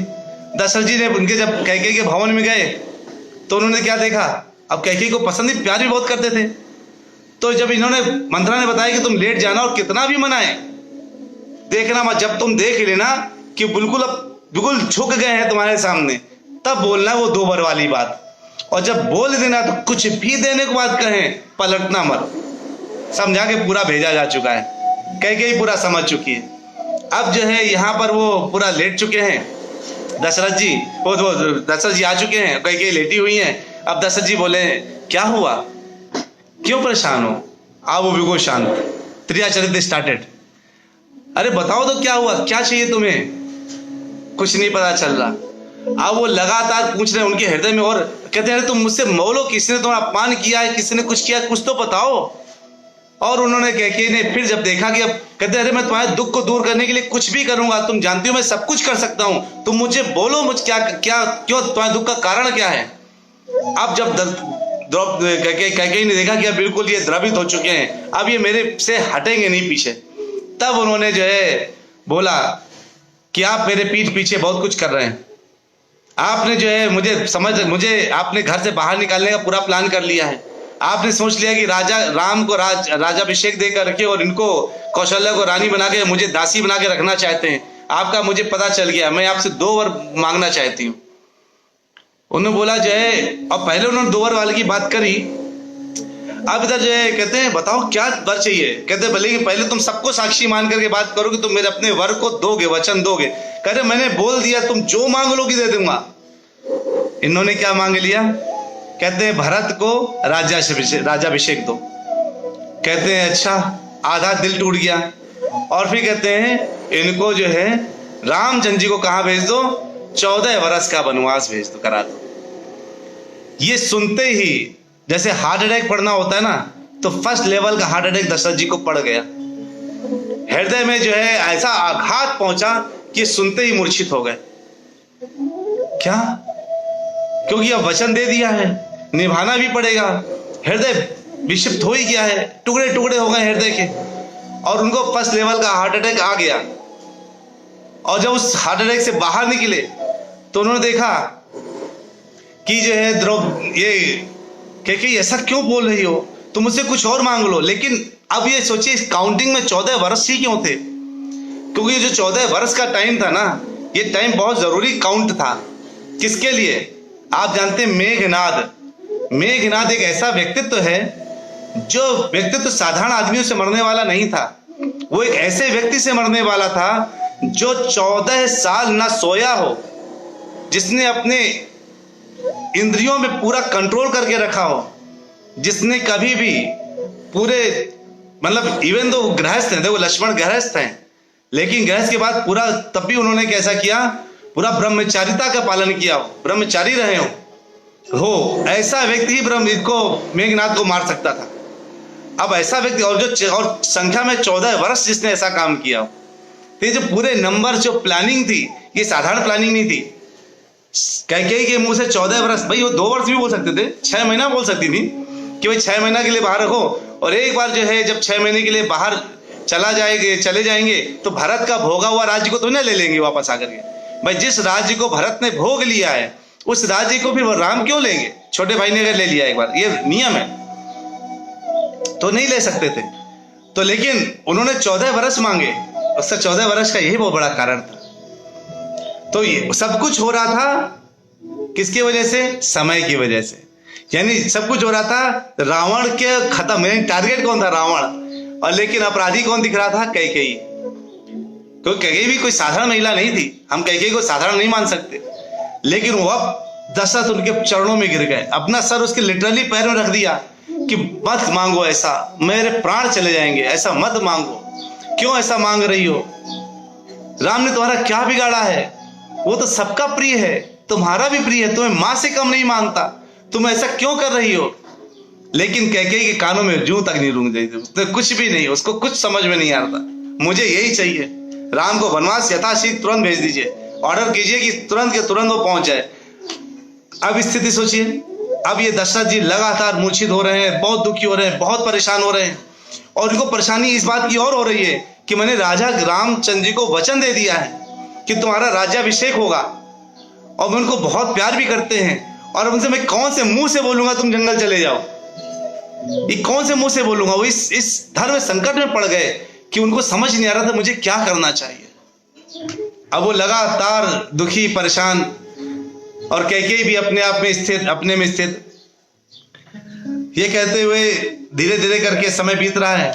Speaker 1: दशरथ जी ने उनके जब कैकेयी के भवन में गए तो उन्होंने क्या देखा, अब कैकेयी को पसंद ही प्यार भी बहुत करते थे। तो जब इन्होंने मंत्रा ने बताया कि तुम लेट जाना और कितना भी मनाए देखना मत, जब तुम देख लेना कि बिल्कुल झुक गए हैं तुम्हारे सामने, तब बोलना वो 2 वर वाली बात। और जब बोल देना तो कुछ भी देने के बाद कहें, पलटना मत। समझा के पूरा भेजा जा चुका है, कैकेयी पूरा समझ चुकी है। अब जो है यहाँ पर वो पूरा लेट चुके हैं दशरथ जी, वो दशरथ जी आ चुके हैं, कैकेयी लेटी हुई हैं। अब दशरथ जी बोले क्या हुआ, क्यों परेशान हो। आप वो बिल्कुल शांत, त्रिया चरित्र स्टार्टेड। अरे बताओ तो क्या हुआ, क्या चाहिए तुम्हें। कुछ नहीं पता चल रहा। अब वो लगातार पूछ रहे हैं उनके हृदय में और कहते हैं अरे तुम मुझसे बोलो, किसी ने तुम्हारा अपमान किया है, किसी ने कुछ किया, कुछ तो बताओ। और उन्होंने कैकेयी ने फिर जब देखा कि अब कहते अरे मैं तुम्हारे दुख को दूर करने के लिए कुछ भी करूंगा, तुम जानती हो मैं सब कुछ कर सकता हूं, तुम मुझे बोलो मुझे क्यों तुम्हारे दुख का कारण क्या है। अब जब कैकेयी ने देखा कि अब बिल्कुल ये द्रवित हो चुके हैं, अब ये मेरे से हटेंगे नहीं पीछे, तब उन्होंने जो है बोला कि आप मेरे पीठ पीछे बहुत कुछ कर रहे हैं। आपने जो है मुझे आपने घर से बाहर निकालने का पूरा प्लान कर लिया है। आपने सोच लिया कि राजा राम को राजाभिषेक दे करके और इनको कौशल्या को रानी बना के मुझे दासी बना के रखना चाहते हैं। आपका मुझे पता चल गया, मैं आपसे 2 वर मांगना चाहती हूँ। उन्होंने बोला जो है, और पहले उन्होंने 2 वर वाले की बात करी। अब इधर जो है कहते हैं बताओ क्या वर चाहिए। कहते हैं भले पहले तुम सबको साक्षी मान करके बात करो कि तुम मेरे अपने वर को दोगे, वचन दोगे। कहते मैंने बोल दिया, तुम जो मांग लोगी दे दूंगा। इन्होंने क्या मांग लिया, कहते हैं भरत को राजाभिषेक दो। कहते हैं अच्छा, आधा दिल टूट गया। और फिर कहते हैं इनको जो है रामचंद्र जी को कहां भेज दो, 14 वर्ष का वनवास भेज दो, करा दो। ये सुनते ही जैसे हार्ट अटैक पड़ना होता है ना, तो फर्स्ट लेवल का हार्ट अटैक दशरथ जी को पड़ गया। हृदय में जो है ऐसा आघात पहुंचा कि सुनते ही मूर्छित हो गए। क्या, क्योंकि अब वचन दे दिया है, निभाना भी पड़ेगा। हृदय विक्षिप्त हो ही गया है, टुकड़े टुकड़े हो गए हृदय के, और उनको फर्स्ट लेवल का हार्ट अटैक आ गया। और जब उस हार्ट अटैक से बाहर निकले तो उन्होंने देखा कि जो है ये कैकेयी ऐसा क्यों बोल रही हो, तुम मुझसे कुछ और मांग लो। लेकिन अब ये सोचिए इस काउंटिंग में 14 वर्ष ही क्यों थे, क्योंकि जो 14 वर्ष का टाइम था ना, ये टाइम बहुत जरूरी काउंट था। किसके लिए, आप जानते हैं मेघनाद। मेघनाद एक ऐसा व्यक्तित्व है जो व्यक्तित्व साधारण आदमियों से मरने वाला नहीं था। वो एक ऐसे व्यक्ति से मरने वाला था जो 14 साल ना सोया हो जिसने अपने इंद्रियों में पूरा कंट्रोल करके रखा हो, जिसने कभी भी पूरे मतलब इवन दो गृहस्थ हैं, देखो लक्ष्मण गृहस्थ हैं, लेकिन गृहस्थ के बाद पूरा तब भी उन्होंने कैसा किया, पूरा ब्रह्मचारिता का पालन किया, ब्रह्मचारी रहे हो ऐसा व्यक्ति ही ब्रह्म को मेघनाथ को मार सकता था। अब ऐसा व्यक्ति और संख्या में 14 वर्ष जिसने ऐसा काम किया, तो ये जो पूरे नंबर जो प्लानिंग थी, ये साधारण प्लानिंग नहीं थी। कैकेयी के मुंह से 14 वर्ष, भाई वो 2 वर्ष भी बोल सकते थे, 6 महीना बोल सकती थी कि भाई 6 महीना के लिए बाहर रखो, और एक बार जो है जब 6 महीने के लिए बाहर चले जाएंगे तो भरत का भोगा हुआ राज्य को तो ना ले लेंगे वापस आकर के। भाई जिस राज्य को भरत ने भोग लिया है उस राज्य को फिर राम क्यों लेंगे? छोटे भाई ने अगर ले लिया एक बार, ये नियम है, तो नहीं ले सकते थे। तो लेकिन उन्होंने 14 वर्ष मांगे, उसका 14 वर्ष का यही बहुत बड़ा कारण था। तो ये सब कुछ हो रहा था किसकी वजह से? समय की वजह से। यानी सब कुछ हो रहा था रावण के खत्म, यानी टारगेट कौन था? रावण। और लेकिन अपराधी कौन दिख रहा था? कैकेयी। क्योंकि कैकेयी भी कोई साधारण महिला नहीं थी, हम कैकेयी को साधारण नहीं मान सकते। लेकिन वो अब दशरथ उनके चरणों में गिर गए, अपना सर उसके लिटरली पैर में रख दिया कि मत मांगो ऐसा, मेरे प्राण चले जाएंगे, ऐसा मत मांगो। क्यों ऐसा मांग रही हो? राम ने तुम्हारा क्या बिगाड़ा है? वो तो सबका प्रिय है, तुम्हारा भी प्रिय है, तुम्हें मां से कम नहीं मानता, तुम ऐसा क्यों कर रही हो? लेकिन कैकेयी के कानों में जूं तक नहीं रूंग रही थी, तो कुछ भी नहीं, उसको कुछ समझ में नहीं आ रहा था। मुझे यही चाहिए, राम को वनवास यथाशीघ्र तुरंत भेज दीजिए, ऑर्डर कीजिए कि तुरंत के तुरंत वो पहुंच जाए। अब स्थिति सोचिए, अब ये दशरथ जी लगातार मूर्छित हो रहे हैं, बहुत दुखी हो रहे हैं, बहुत परेशान हो रहे हैं, और उनको परेशानी इस बात की और हो रही है कि मैंने राजा रामचंद्र जी को वचन दे दिया है कि तुम्हारा राज्याभिषेक होगा, और मैं उनको बहुत प्यार भी करते हैं, और उनसे मैं कौन से मुंह से बोलूंगा तुम जंगल चले जाओ? ये कौन से मुंह से बोलूंगा? वो इस धर्म संकट में पड़ गए कि उनको समझ नहीं आ रहा था मुझे क्या करना चाहिए। अब वो लगातार दुखी परेशान, और कैकेयी भी अपने आप में स्थित, अपने में स्थित। ये कहते हुए धीरे धीरे करके समय बीत रहा है,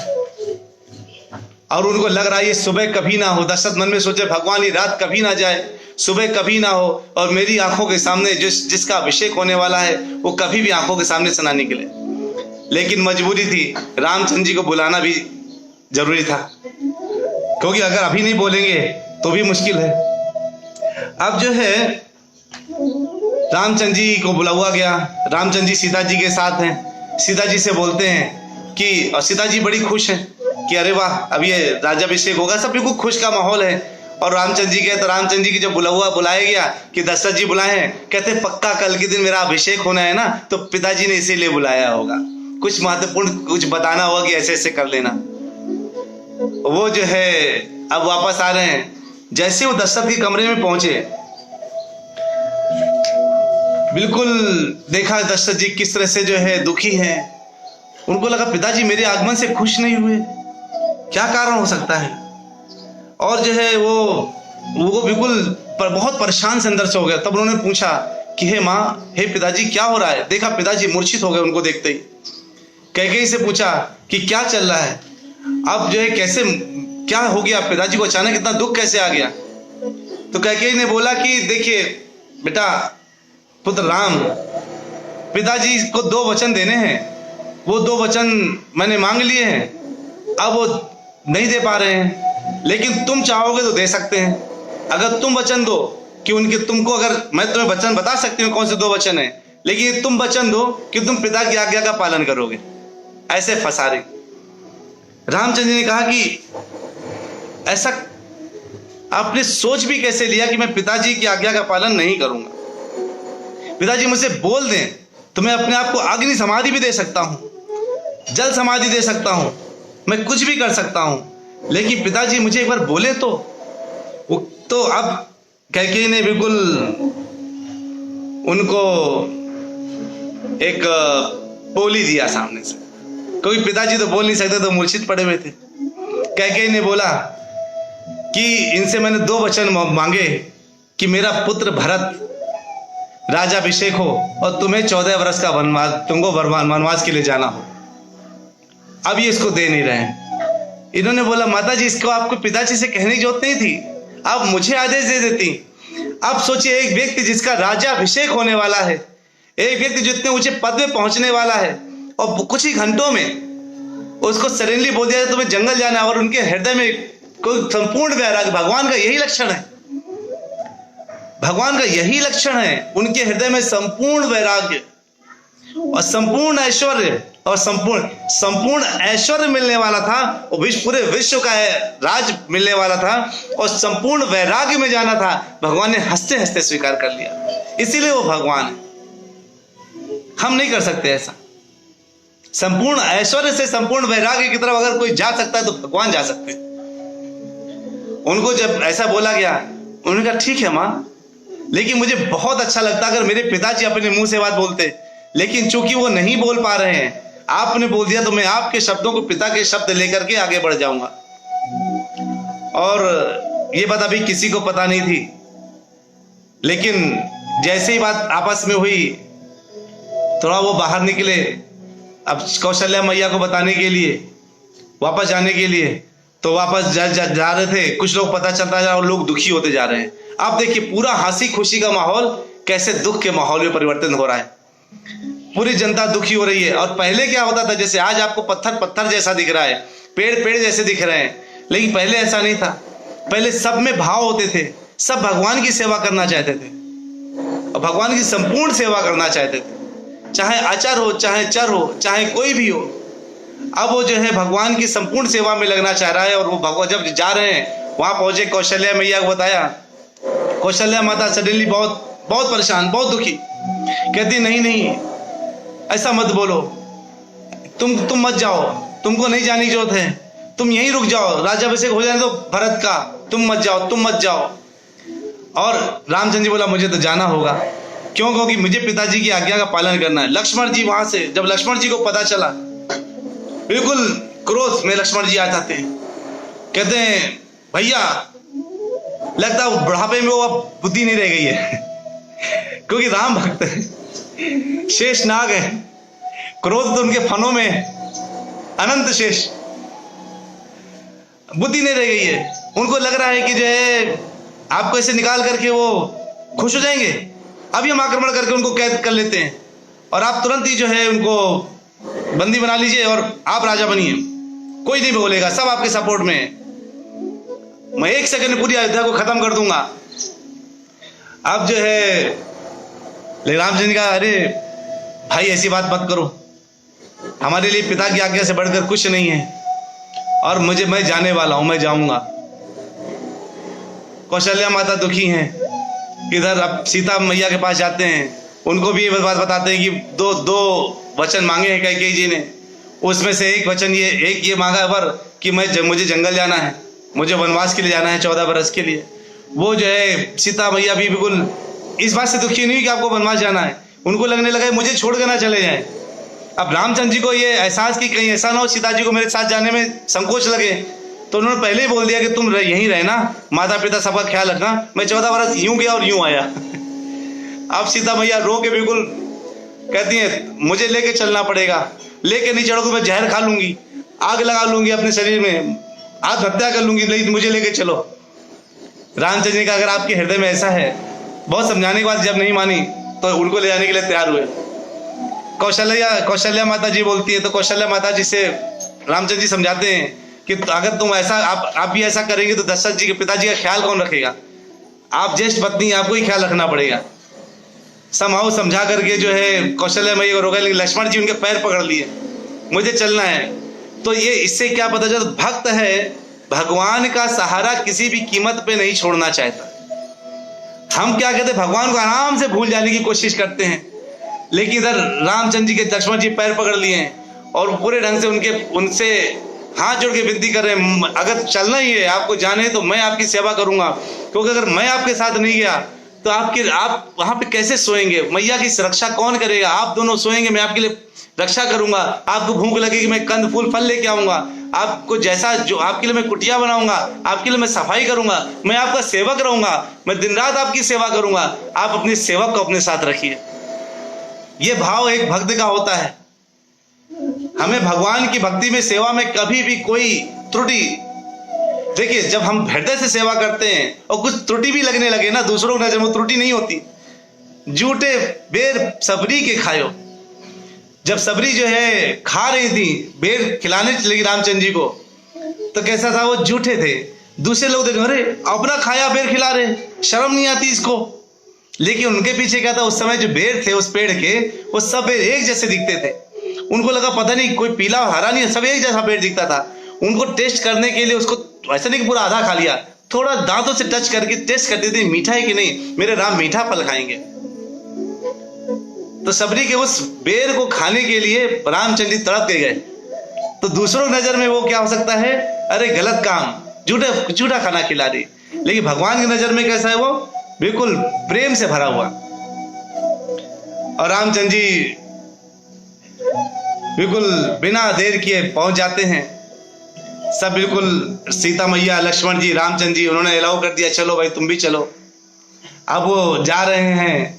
Speaker 1: और उनको लग रहा है ये सुबह कभी ना हो। दशरथ मन में सोचे भगवान ये रात कभी ना जाए, सुबह कभी ना हो, और मेरी आंखों के सामने जिसका अभिषेक होने वाला है वो कभी भी आंखों के सामने से ना निकले। लेकिन मजबूरी थी, रामचंद्र जी को बुलाना भी जरूरी था, क्योंकि अगर अभी नहीं बोलेंगे तो भी मुश्किल है। अब जो है रामचंद्र जी को बुलाया गया। रामचंद्र जी सीता जी के साथ हैं, सीता जी से बोलते हैं कि, और सीता जी बड़ी खुश हैं कि अरे वाह अब ये राज्याभिषेक होगा, सब बिल्कुल खुश का माहौल है। और रामचंद्र जी के, तो रामचंद्र जी की जब बुलाया गया कि दशरथ जी बुलाए हैं, कहते पक्का कल के दिन मेरा अभिषेक होना है ना, तो पिताजी ने इसीलिए बुलाया होगा, कुछ महत्वपूर्ण कुछ बताना होगा कि ऐसे ऐसे कर लेना। वो जो है अब वापस आ रहे हैं। जैसे वो दशरथ के कमरे में पहुंचे, बिल्कुल देखा दशरथ जी किस तरह से जो है दुखी हैं। उनको लगा पिताजी मेरे आगमन से खुश नहीं हुए, क्या कारण हो सकता है? और जो है वो बिल्कुल बहुत परेशान से अंदर से हो गया। तब उन्होंने पूछा कि हे माँ, हे पिताजी क्या हो रहा है? देखा पिताजी मूर्छित हो गए उनको देखते ही। कैकेयी से पूछा कि क्या चल रहा है, अब जो है कैसे, क्या हो गया पिताजी को अचानक इतना दुख कैसे आ गया? तो कैकेयी ने बोला कि देखिए बेटा पुत्र राम, पिताजी को 2 वचन देने हैं, वो 2 वचन मैंने मांग लिए हैं, अब वो नहीं दे पा रहे हैं, लेकिन तुम चाहोगे तो दे सकते हैं। अगर तुम वचन दो कि तुमको, अगर मैं तुम्हें वचन बता सकती हूँ कौन से 2 वचन है, लेकिन तुम वचन दो कि तुम पिता की आज्ञा का पालन करोगे। ऐसे फंसा रही। रामचंद्र जी ने कहा कि ऐसा आपने सोच भी कैसे लिया कि मैं पिताजी की आज्ञा का पालन नहीं करूंगा? पिताजी मुझसे बोल दें तो मैं अपने आप को अग्नि समाधि भी दे सकता हूं, जल समाधि दे सकता हूं, मैं कुछ भी कर सकता हूं, लेकिन पिताजी मुझे एक बार बोले तो। वो तो अब कैकेयी ने बिल्कुल उनको एक बोली दिया सामने से, क्योंकि पिताजी तो बोल नहीं सकते, तो मूर्छित पड़े हुए थे। कैकेयी ने बोला कि इनसे मैंने 2 वचन मांगे कि मेरा पुत्र भरत राजाभिषेक हो और तुम्हें 14 वर्ष का वनवास, तुमको वनवास के लिए जाना हो। अब ये इसको दे नहीं रहे हैं। इन्होंने बोला माता जी इसको आपको पिताजी से कहने की जरूरत नहीं थी, आप मुझे आदेश दे देती। अब सोचिए, एक व्यक्ति जिसका राज्याभिषेक होने वाला है, एक व्यक्ति जो इतने ऊंचे पद में पहुंचने वाला है, और कुछ ही घंटों में उसको सडनली बोल दिया तुम्हें जंगल जाना है, और उनके हृदय में कोई संपूर्ण वैराग्य। भगवान का यही लक्षण है, भगवान का यही लक्षण है, उनके हृदय में संपूर्ण वैराग्य और संपूर्ण ऐश्वर्य, और संपूर्ण ऐश्वर्य मिलने वाला था, और पूरे विश्व का राज मिलने वाला था, और संपूर्ण वैराग्य में जाना था। भगवान ने हंसते हंसते स्वीकार कर लिया, इसीलिए वो भगवान है। हम नहीं कर सकते ऐसा। संपूर्ण ऐश्वर्य से संपूर्ण वैराग्य की तरफ अगर कोई जा सकता है तो भगवान जा सकते हैं। उनको जब ऐसा बोला गया, उन्होंने कहा ठीक है मां, लेकिन मुझे बहुत अच्छा लगता अगर मेरे पिताजी अपने मुंह से बात बोलते, लेकिन चूंकि वो नहीं बोल पा रहे हैं, आपने बोल दिया तो मैं आपके शब्दों को, पिता के शब्द लेकर के आगे बढ़ जाऊंगा। और ये बात अभी किसी को पता नहीं थी, लेकिन जैसे ही बात आपस में हुई, थोड़ा वो बाहर निकले, अब कौशल्या मैया को बताने के लिए, वापस जाने के लिए, तो वापस जा रहे थे। कुछ लोग पता चलता जा, और लोग दुखी होते जा रहे हैं। अब देखिए पूरा हंसी खुशी का माहौल कैसे दुख के माहौल में परिवर्तन हो रहा है। पूरी जनता दुखी हो रही है। और पहले क्या होता था, जैसे आज आपको पत्थर पत्थर जैसा दिख रहा है, पेड़ पेड़ जैसे दिख रहे हैं, लेकिन पहले ऐसा नहीं था। पहले सब में भाव होते थे, सब भगवान की सेवा करना चाहते थे, और भगवान की संपूर्ण सेवा करना चाहते थे, चाहे अचर हो, चाहे चर हो, चाहे कोई भी हो। अब वो जो है भगवान की संपूर्ण सेवा में लगना चाह रहा है। और वो भगवान जब जा रहे हैं, वहां पहुंचे, कौशल्या मैया को बताया। कौशल्या माता सडनली बहुत परेशान, बहुत दुखी, कहती नहीं ऐसा मत बोलो, तुम मत जाओ, तुमको नहीं जाने की जरूरत है, तुम यहीं रुक जाओ, राज्याभिषेक हो जाने दो भरत का, तुम मत जाओ। और रामचंद्र जी बोला मुझे तो जाना होगा, क्यों? क्योंकि मुझे पिताजी की आज्ञा का पालन करना है। लक्ष्मण जी वहां से, जब लक्ष्मण जी को पता चला, बिल्कुल क्रोध में लक्ष्मण जी आ जाते हैं, कहते हैं भैया लगता है बुढ़ापे में वो अब बुद्धि नहीं रह गई है, क्योंकि राम भक्त है, शेष नाग है, क्रोध तो उनके फनों में अनंत शेष, बुद्धि नहीं रह गई है। उनको लग रहा है कि जो है आपको ऐसे निकाल करके वो खुश हो जाएंगे, अभी हम आक्रमण करके उनको कैद कर लेते हैं, और आप तुरंत ही जो है उनको बंदी बना लीजिए और आप राजा बनिए, कोई नहीं बोलेगा, सब आपके सपोर्ट में है, मैं 1 सेकंड में पूरी अयोध्या को खत्म कर दूंगा। अब जो है लेकिन रामचंद्र का, अरे भाई ऐसी बात मत करो, हमारे लिए पिता की आज्ञा से बढ़कर कुछ नहीं है, और मैं जाने वाला हूं, मैं जाऊंगा। कौशल्या माता दुखी हैं, इधर अब सीता मैया के पास जाते हैं, उनको भी ये बात बताते हैं कि दो वचन मांगे हैं कैकेयी जी ने, उसमें से एक वचन ये मांगा है वर कि मुझे जंगल जाना है, मुझे वनवास के लिए जाना है 14 बरस के लिए। वो जो है सीता मैया भी बिल्कुल इस बात से दुखी नहीं कि आपको वनवास जाना है, उनको लगने लगा मुझे छोड़ कर ना चले जाएं। अब रामचंद्र जी को ये एहसास कि कहीं ऐसा ना हो सीता जी को मेरे साथ जाने में संकोच लगे, तो उन्होंने पहले ही बोल दिया कि तुम यहीं रहना, माता पिता सबका ख्याल रखना, मैं 14 बरस यूं गया और यूं आया। अब सीता मैया रो के बिल्कुल कहती है मुझे लेके चलना पड़ेगा, लेके नहीं चढ़ोगे मैं जहर खा लूंगी, आग लगा लूंगी अपने शरीर में, आत्महत्या कर लूंगी, लेकिन मुझे लेके चलो। रामचंद्र जी का अगर आपके हृदय में ऐसा है, बहुत समझाने के बाद जब नहीं मानी तो उनको ले जाने के लिए तैयार हुए। कौशल्या माता जी बोलती है, तो कौशल्या माता जी से रामचंद्र जी समझाते हैं कि अगर तुम ऐसा आप भी ऐसा करेंगे तो दशरथ जी के पिताजी का ख्याल कौन रखेगा, आप ज्येष्ठ पत्नी, आपको ही ख्याल रखना पड़ेगा। समझाओ समझा करके जो है कौशल्या मैया को रोका, लेकिन लक्ष्मण जी उनके पैर पकड़ लिए, मुझे चलना है। तो ये इससे क्या पता चलता, भक्त है भगवान का सहारा किसी भी कीमत पे नहीं छोड़ना चाहता। हम क्या कहते हैं, भगवान को आराम से भूल जाने की कोशिश करते हैं, लेकिन इधर रामचंद्र जी के लक्ष्मण जी पैर पकड़ लिए हैं और पूरे ढंग से उनसे हाथ जोड़ के विनती कर रहे हैं, अगर चलना ही है, आपको जाने है तो मैं आपकी सेवा करूंगा, क्योंकि अगर मैं आपके साथ नहीं गया तो आप वहां पे कैसे सोएंगे, मैया की सुरक्षा कौन करेगा, आप दोनों सोएंगे, मैं आपके लिए रक्षा करूंगा, आपको भूख लगेगी मैं कंद फूल फल लेके आऊंगा, आपको जैसा जो आपके लिए मैं कुटिया बनाऊंगा, आपके लिए मैं सफाई करूंगा, मैं आपका सेवक रहूंगा, मैं दिन रात आपकी सेवा करूंगा, आप अपने सेवक को अपने साथ रखिए। ये भाव एक भक्त का होता है। हमें भगवान की भक्ति में, सेवा में कभी भी कोई त्रुटि, देखिए जब हम हृदय से सेवा करते हैं और कुछ त्रुटि भी लगने लगे ना, दूसरों की नजर में त्रुटि नहीं होती। जूठे बेर सबरी के खायो, जब सबरी जो है खा रही थी, बेर खिलाने चलेगी रामचंद्र जी को, तो कैसा था, वो जूठे थे। दूसरे लोग देखे, अरे अपना खाया बेर खिला रहे, शर्म नहीं आती इसको। लेकिन उनके पीछे क्या था, उस समय जो बेर थे उस पेड़ के, वो सब बेर एक जैसे दिखते थे। उनको लगा पता नहीं कोई पीला और हरा नहीं है, सब एक जैसा पेड़ दिखता था। उनको टेस्ट करने के लिए उसको ऐसा नहीं कि पूरा आधा खा लिया, थोड़ा दांतों से टच करके टेस्ट करते थे, मीठा है कि नहीं, मेरे राम मीठा फल खाएंगे। तो सबरी के उस बेर को खाने के लिए रामचंद्र जी तड़प के गए। तो दूसरों की नजर में वो क्या हो सकता है, अरे गलत काम, झूठा खाना खिला रही। लेकिन भगवान की नजर में कैसा है, वो बिल्कुल प्रेम से भरा हुआ। और रामचंद्र जी बिल्कुल बिना देर किए पहुंच जाते हैं। सब बिल्कुल, सीता मैया, लक्ष्मण जी, रामचंद्र जी, उन्होंने अलाउ कर दिया, चलो भाई तुम भी चलो। अब वो जा रहे हैं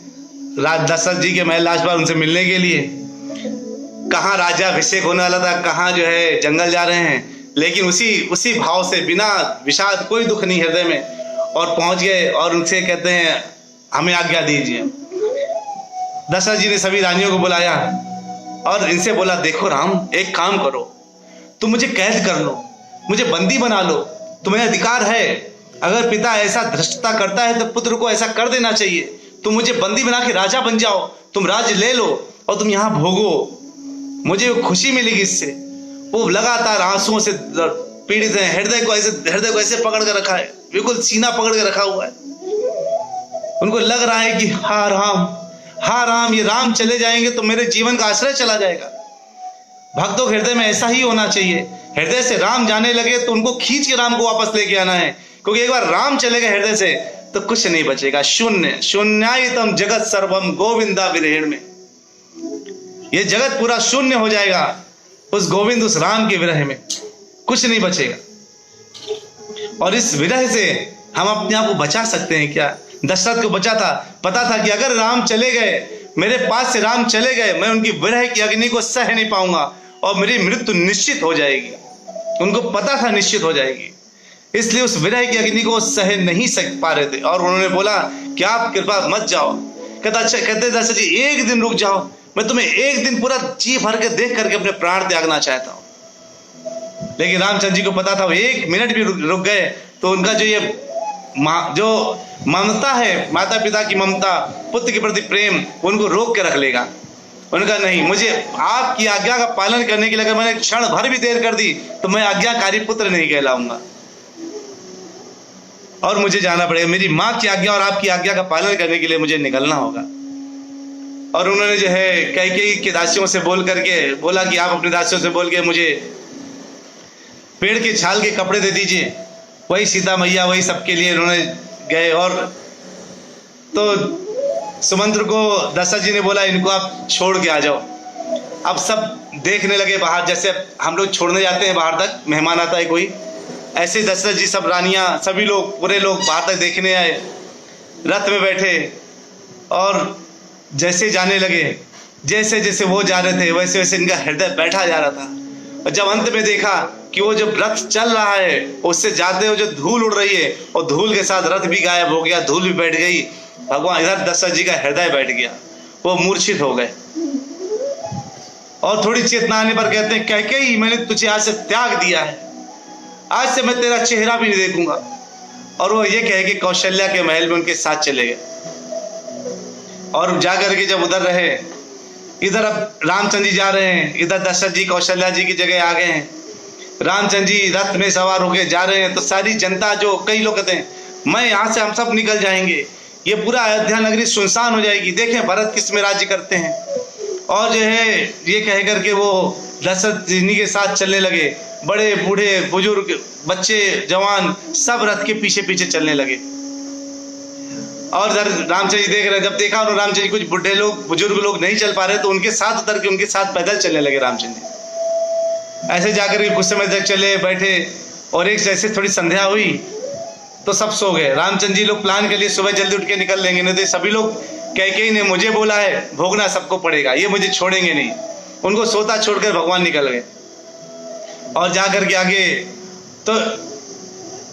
Speaker 1: दशरथ जी के महल राजपाल उनसे मिलने के लिए। कहाँ राजा अभिषेक होने वाला था, कहाँ जो है जंगल जा रहे हैं, लेकिन उसी भाव से, बिना विषाद, कोई दुख नहीं हृदय में, और पहुंच गए। और उनसे कहते हैं हमें आज्ञा दीजिए। दशरथ जी ने सभी रानियों को बुलाया और इनसे बोला, देखो राम, एक काम करो, तुम मुझे कैद कर लो, मुझे बंदी बना लो, तुम्हें अधिकार है। अगर पिता ऐसा धृष्टता करता है तो पुत्र को ऐसा कर देना चाहिए। तुम मुझे बंदी बना के राजा बन जाओ, तुम राज्य ले लो और तुम यहां भोगो, मुझे खुशी मिलेगी इससे। वो लगातार आंसुओं से पीड़ित है, हृदय को ऐसे पकड़ कर रखा है, बिल्कुल सीना पकड़ के रखा हुआ है। उनको लग रहा है कि हाँ राम, ये राम चले जाएंगे तो मेरे जीवन का आश्रय चला जाएगा। भक्तों के हृदय में ऐसा ही होना चाहिए। हृदय से राम जाने लगे तो उनको खींच के राम को वापस लेके आना है, क्योंकि एक बार राम चले गए हृदय से तो कुछ नहीं बचेगा। शून्यायतम जगत सर्वम गोविंदा विरहिण में, ये जगत पूरा शून्य हो जाएगा उस गोविंद, उस राम के विरह में, कुछ नहीं बचेगा। और इस विरह से हम अपने आप को बचा सकते हैं क्या? दशरथ को बचा था, पता था कि अगर राम चले गए, मेरे पास से राम चले गए, मैं उनकी विरह की अग्नि को सह नहीं पाऊंगा और मेरी मृत्यु निश्चित हो जाएगी। उनको पता था निश्चित हो जाएगी, इसलिए उस विरह की अग्नि को सह नहीं पा रहे थे। और उन्होंने बोला कि आप कृपा मत जाओ। कहते दशरथ जी, एक दिन रुक जाओ, मैं तुम्हें एक दिन पूरा जी भर के देख करके अपने प्राण त्यागना चाहता हूं। लेकिन रामचंद्र जी को पता था, वो एक मिनट भी रुक गए तो उनका जो ममता है, माता पिता की ममता, पुत्र के प्रति प्रेम, उनको रोक के रख लेगा। उनका नहीं, मुझे आपकी आज्ञा का पालन करने के लिए अगर मैंने क्षण भर भी देर कर दी तो मैं आज्ञाकारी पुत्र नहीं कहलाऊंगा और मुझे जाना पड़ेगा। मेरी माँ की आज्ञा और आपकी आज्ञा का पालन करने के लिए मुझे निकलना होगा। और उन्होंने जो है कैकेयी के दासियों से बोल करके बोला कि आप अपने दासियों से बोल के मुझे पेड़ के छाल के कपड़े दे दीजिए। वही सीता मैया, वही सबके लिए उन्होंने गए। और तो सुमंत्र को दशरथ जी ने बोला, इनको आप छोड़ के आ जाओ। अब सब देखने लगे बाहर, जैसे हम लोग छोड़ने जाते हैं बाहर तक, मेहमान आता है कोई, ऐसे दशरथ जी, सब रानियां, सभी लोग, पूरे लोग बाहर तक देखने आए, रथ में बैठे और जैसे जाने लगे, जैसे जैसे वो जा रहे थे वैसे वैसे इनका हृदय बैठा जा रहा था। और जब अंत में देखा कि वो जब रथ चल रहा है, उससे जाते हुए जो धूल उड़ रही है और धूल के साथ रथ भी गायब हो गया, धूल भी बैठ गई, भगवान इधर दशरथ जी का हृदय बैठ गया, वो मूर्छित हो गए। और थोड़ी चेतना आने पर कहते हैं, कैकेयी, मैंने तुझे आज से त्याग दिया है, आज से मैं तेरा चेहरा भी नहीं देखूंगा। और वो ये कहे कि कौशल्या के महल में उनके साथ चले गए। और जाकर के जब उधर रहे, इधर अब रामचंद्र जी जा रहे हैं, इधर दशरथ जी कौशल्या जी की जगह आ गए हैं। रामचंद्र जी रथ में सवार होकर जा रहे हैं तो सारी जनता, जो कई लोग कहते हैं मैं यहाँ से, हम सब निकल जाएंगे, ये पूरा अयोध्या नगरी सुनसान हो जाएगी, देखें भरत किस में राज्य करते हैं। और जो है ये कह करके वो दशरथ जी के साथ चलने लगे। बड़े बूढ़े बुजुर्ग, बच्चे जवान, सब रथ के पीछे पीछे चलने लगे। और इधर रामचंद्र जी देख रहे हैं। जब देखा और रामचंद्र जी, कुछ बुढ़े लोग, बुजुर्ग लोग नहीं चल पा रहे तो उनके साथ उतर के उनके साथ पैदल चलने लगे रामचंद्र जी। ऐसे जाकर के कुछ समय तक चले बैठे और एक जैसे थोड़ी संध्या हुई तो सब सो गए। रामचंद्र जी लोग प्लान के लिए सुबह जल्दी उठ के निकल लेंगे, नहीं तो सभी लोग, कैकेयी ने मुझे बोला है भोगना सबको पड़ेगा, ये मुझे छोड़ेंगे नहीं। उनको सोता छोड़कर भगवान निकल गए। और जाकर के आगे तो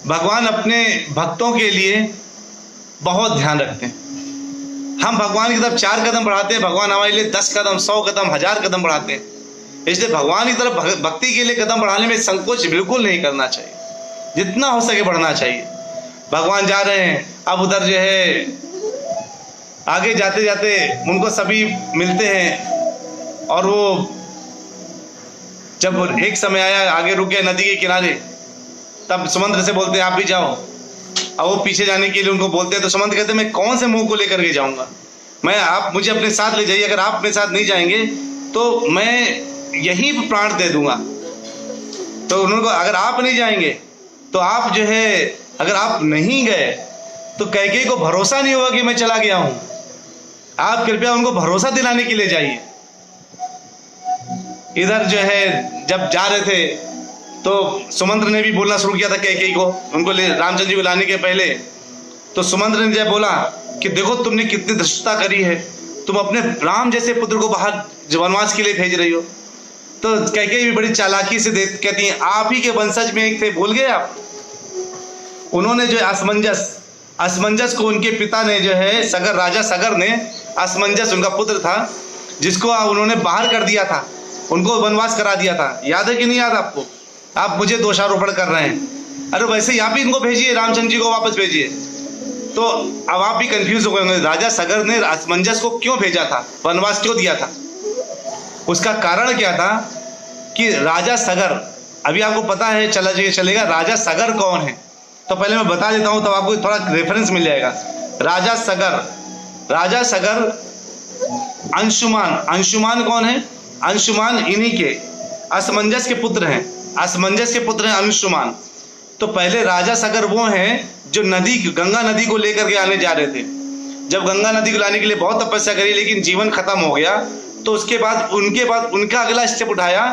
Speaker 1: भगवान अपने भक्तों के लिए बहुत ध्यान रखते हैं। हम भगवान की तरफ 4 कदम बढ़ाते हैं, भगवान हमारे लिए 10 कदम, 100 कदम, 1000 कदम बढ़ाते हैं। इसलिए भगवान की तरफ भक्ति के लिए कदम बढ़ाने में संकोच बिल्कुल नहीं करना चाहिए, जितना हो सके बढ़ना चाहिए। भगवान जा रहे हैं, अब उधर जो है आगे जाते जाते उनको सभी मिलते हैं, और वो जब एक समय आया, आगे रुक गए नदी के किनारे, तब समुद्र से बोलते हैं आप भी जाओ। अब वो पीछे जाने के लिए उनको बोलते हैं, तो समुद्र कहते हैं मैं कौन से मुंह को लेकर के जाऊंगा, आप मुझे अपने साथ ले जाइए, अगर आप मेरे साथ नहीं जाएंगे तो मैं यहीं प्राण दे दूंगा। तो उनको अगर आप नहीं जाएंगे तो आप जो है, अगर आप नहीं गए तो कैकेयी को भरोसा नहीं होगा कि मैं चला गया हूं। आप कृपया उनको भरोसा दिलाने के लिए जाइए। इधर जो है जब जा रहे थे तो सुमंत्र ने भी बोलना शुरू किया था कैकेयी को, उनको रामचंद्र जी को लाने के पहले। तो सुमंत्र ने जब बोला कि देखो तुमने कितनी धृष्टता करी है, तुम अपने राम जैसे पुत्र को बाहर वनवास के लिए भेज रही हो। तो कैकेयी भी बड़ी चालाकी से कहती हैं आप ही के वंशज में एक थे, भूल गए आप। उन्होंने जो असमंजस को उनके पिता ने जो है सगर, राजा सगर ने, असमंजस उनका पुत्र था जिसको उन्होंने बाहर कर दिया था, उनको वनवास करा दिया था। याद है कि नहीं याद आपको? आप मुझे दोषारोपण कर रहे हैं। अरे वैसे ही आप ही इनको भेजिए, रामचंद्र जी को वापस भेजिए। तो अब आप भी कंफ्यूज हो गए, राजा सगर ने असमंजस को क्यों भेजा था, वनवास क्यों दिया था? उसका कारण क्या था कि राजा सगर, अभी आपको पता है चलेगा राजा सगर कौन है, तो पहले मैं बता देता हूं, तब आपको थोड़ा रेफरेंस मिल जाएगा। राजा सगर अंशुमान कौन है? अंशुमान इन्हीं के असमंजस के पुत्र हैं, अंशुमान। तो पहले राजा सगर वो हैं जो गंगा नदी को लेकर के आने जा रहे थे। जब गंगा नदी को लाने के लिए बहुत तपस्या करी, लेकिन जीवन खत्म हो गया, तो उसके बाद उनका अगला स्टेप उठाया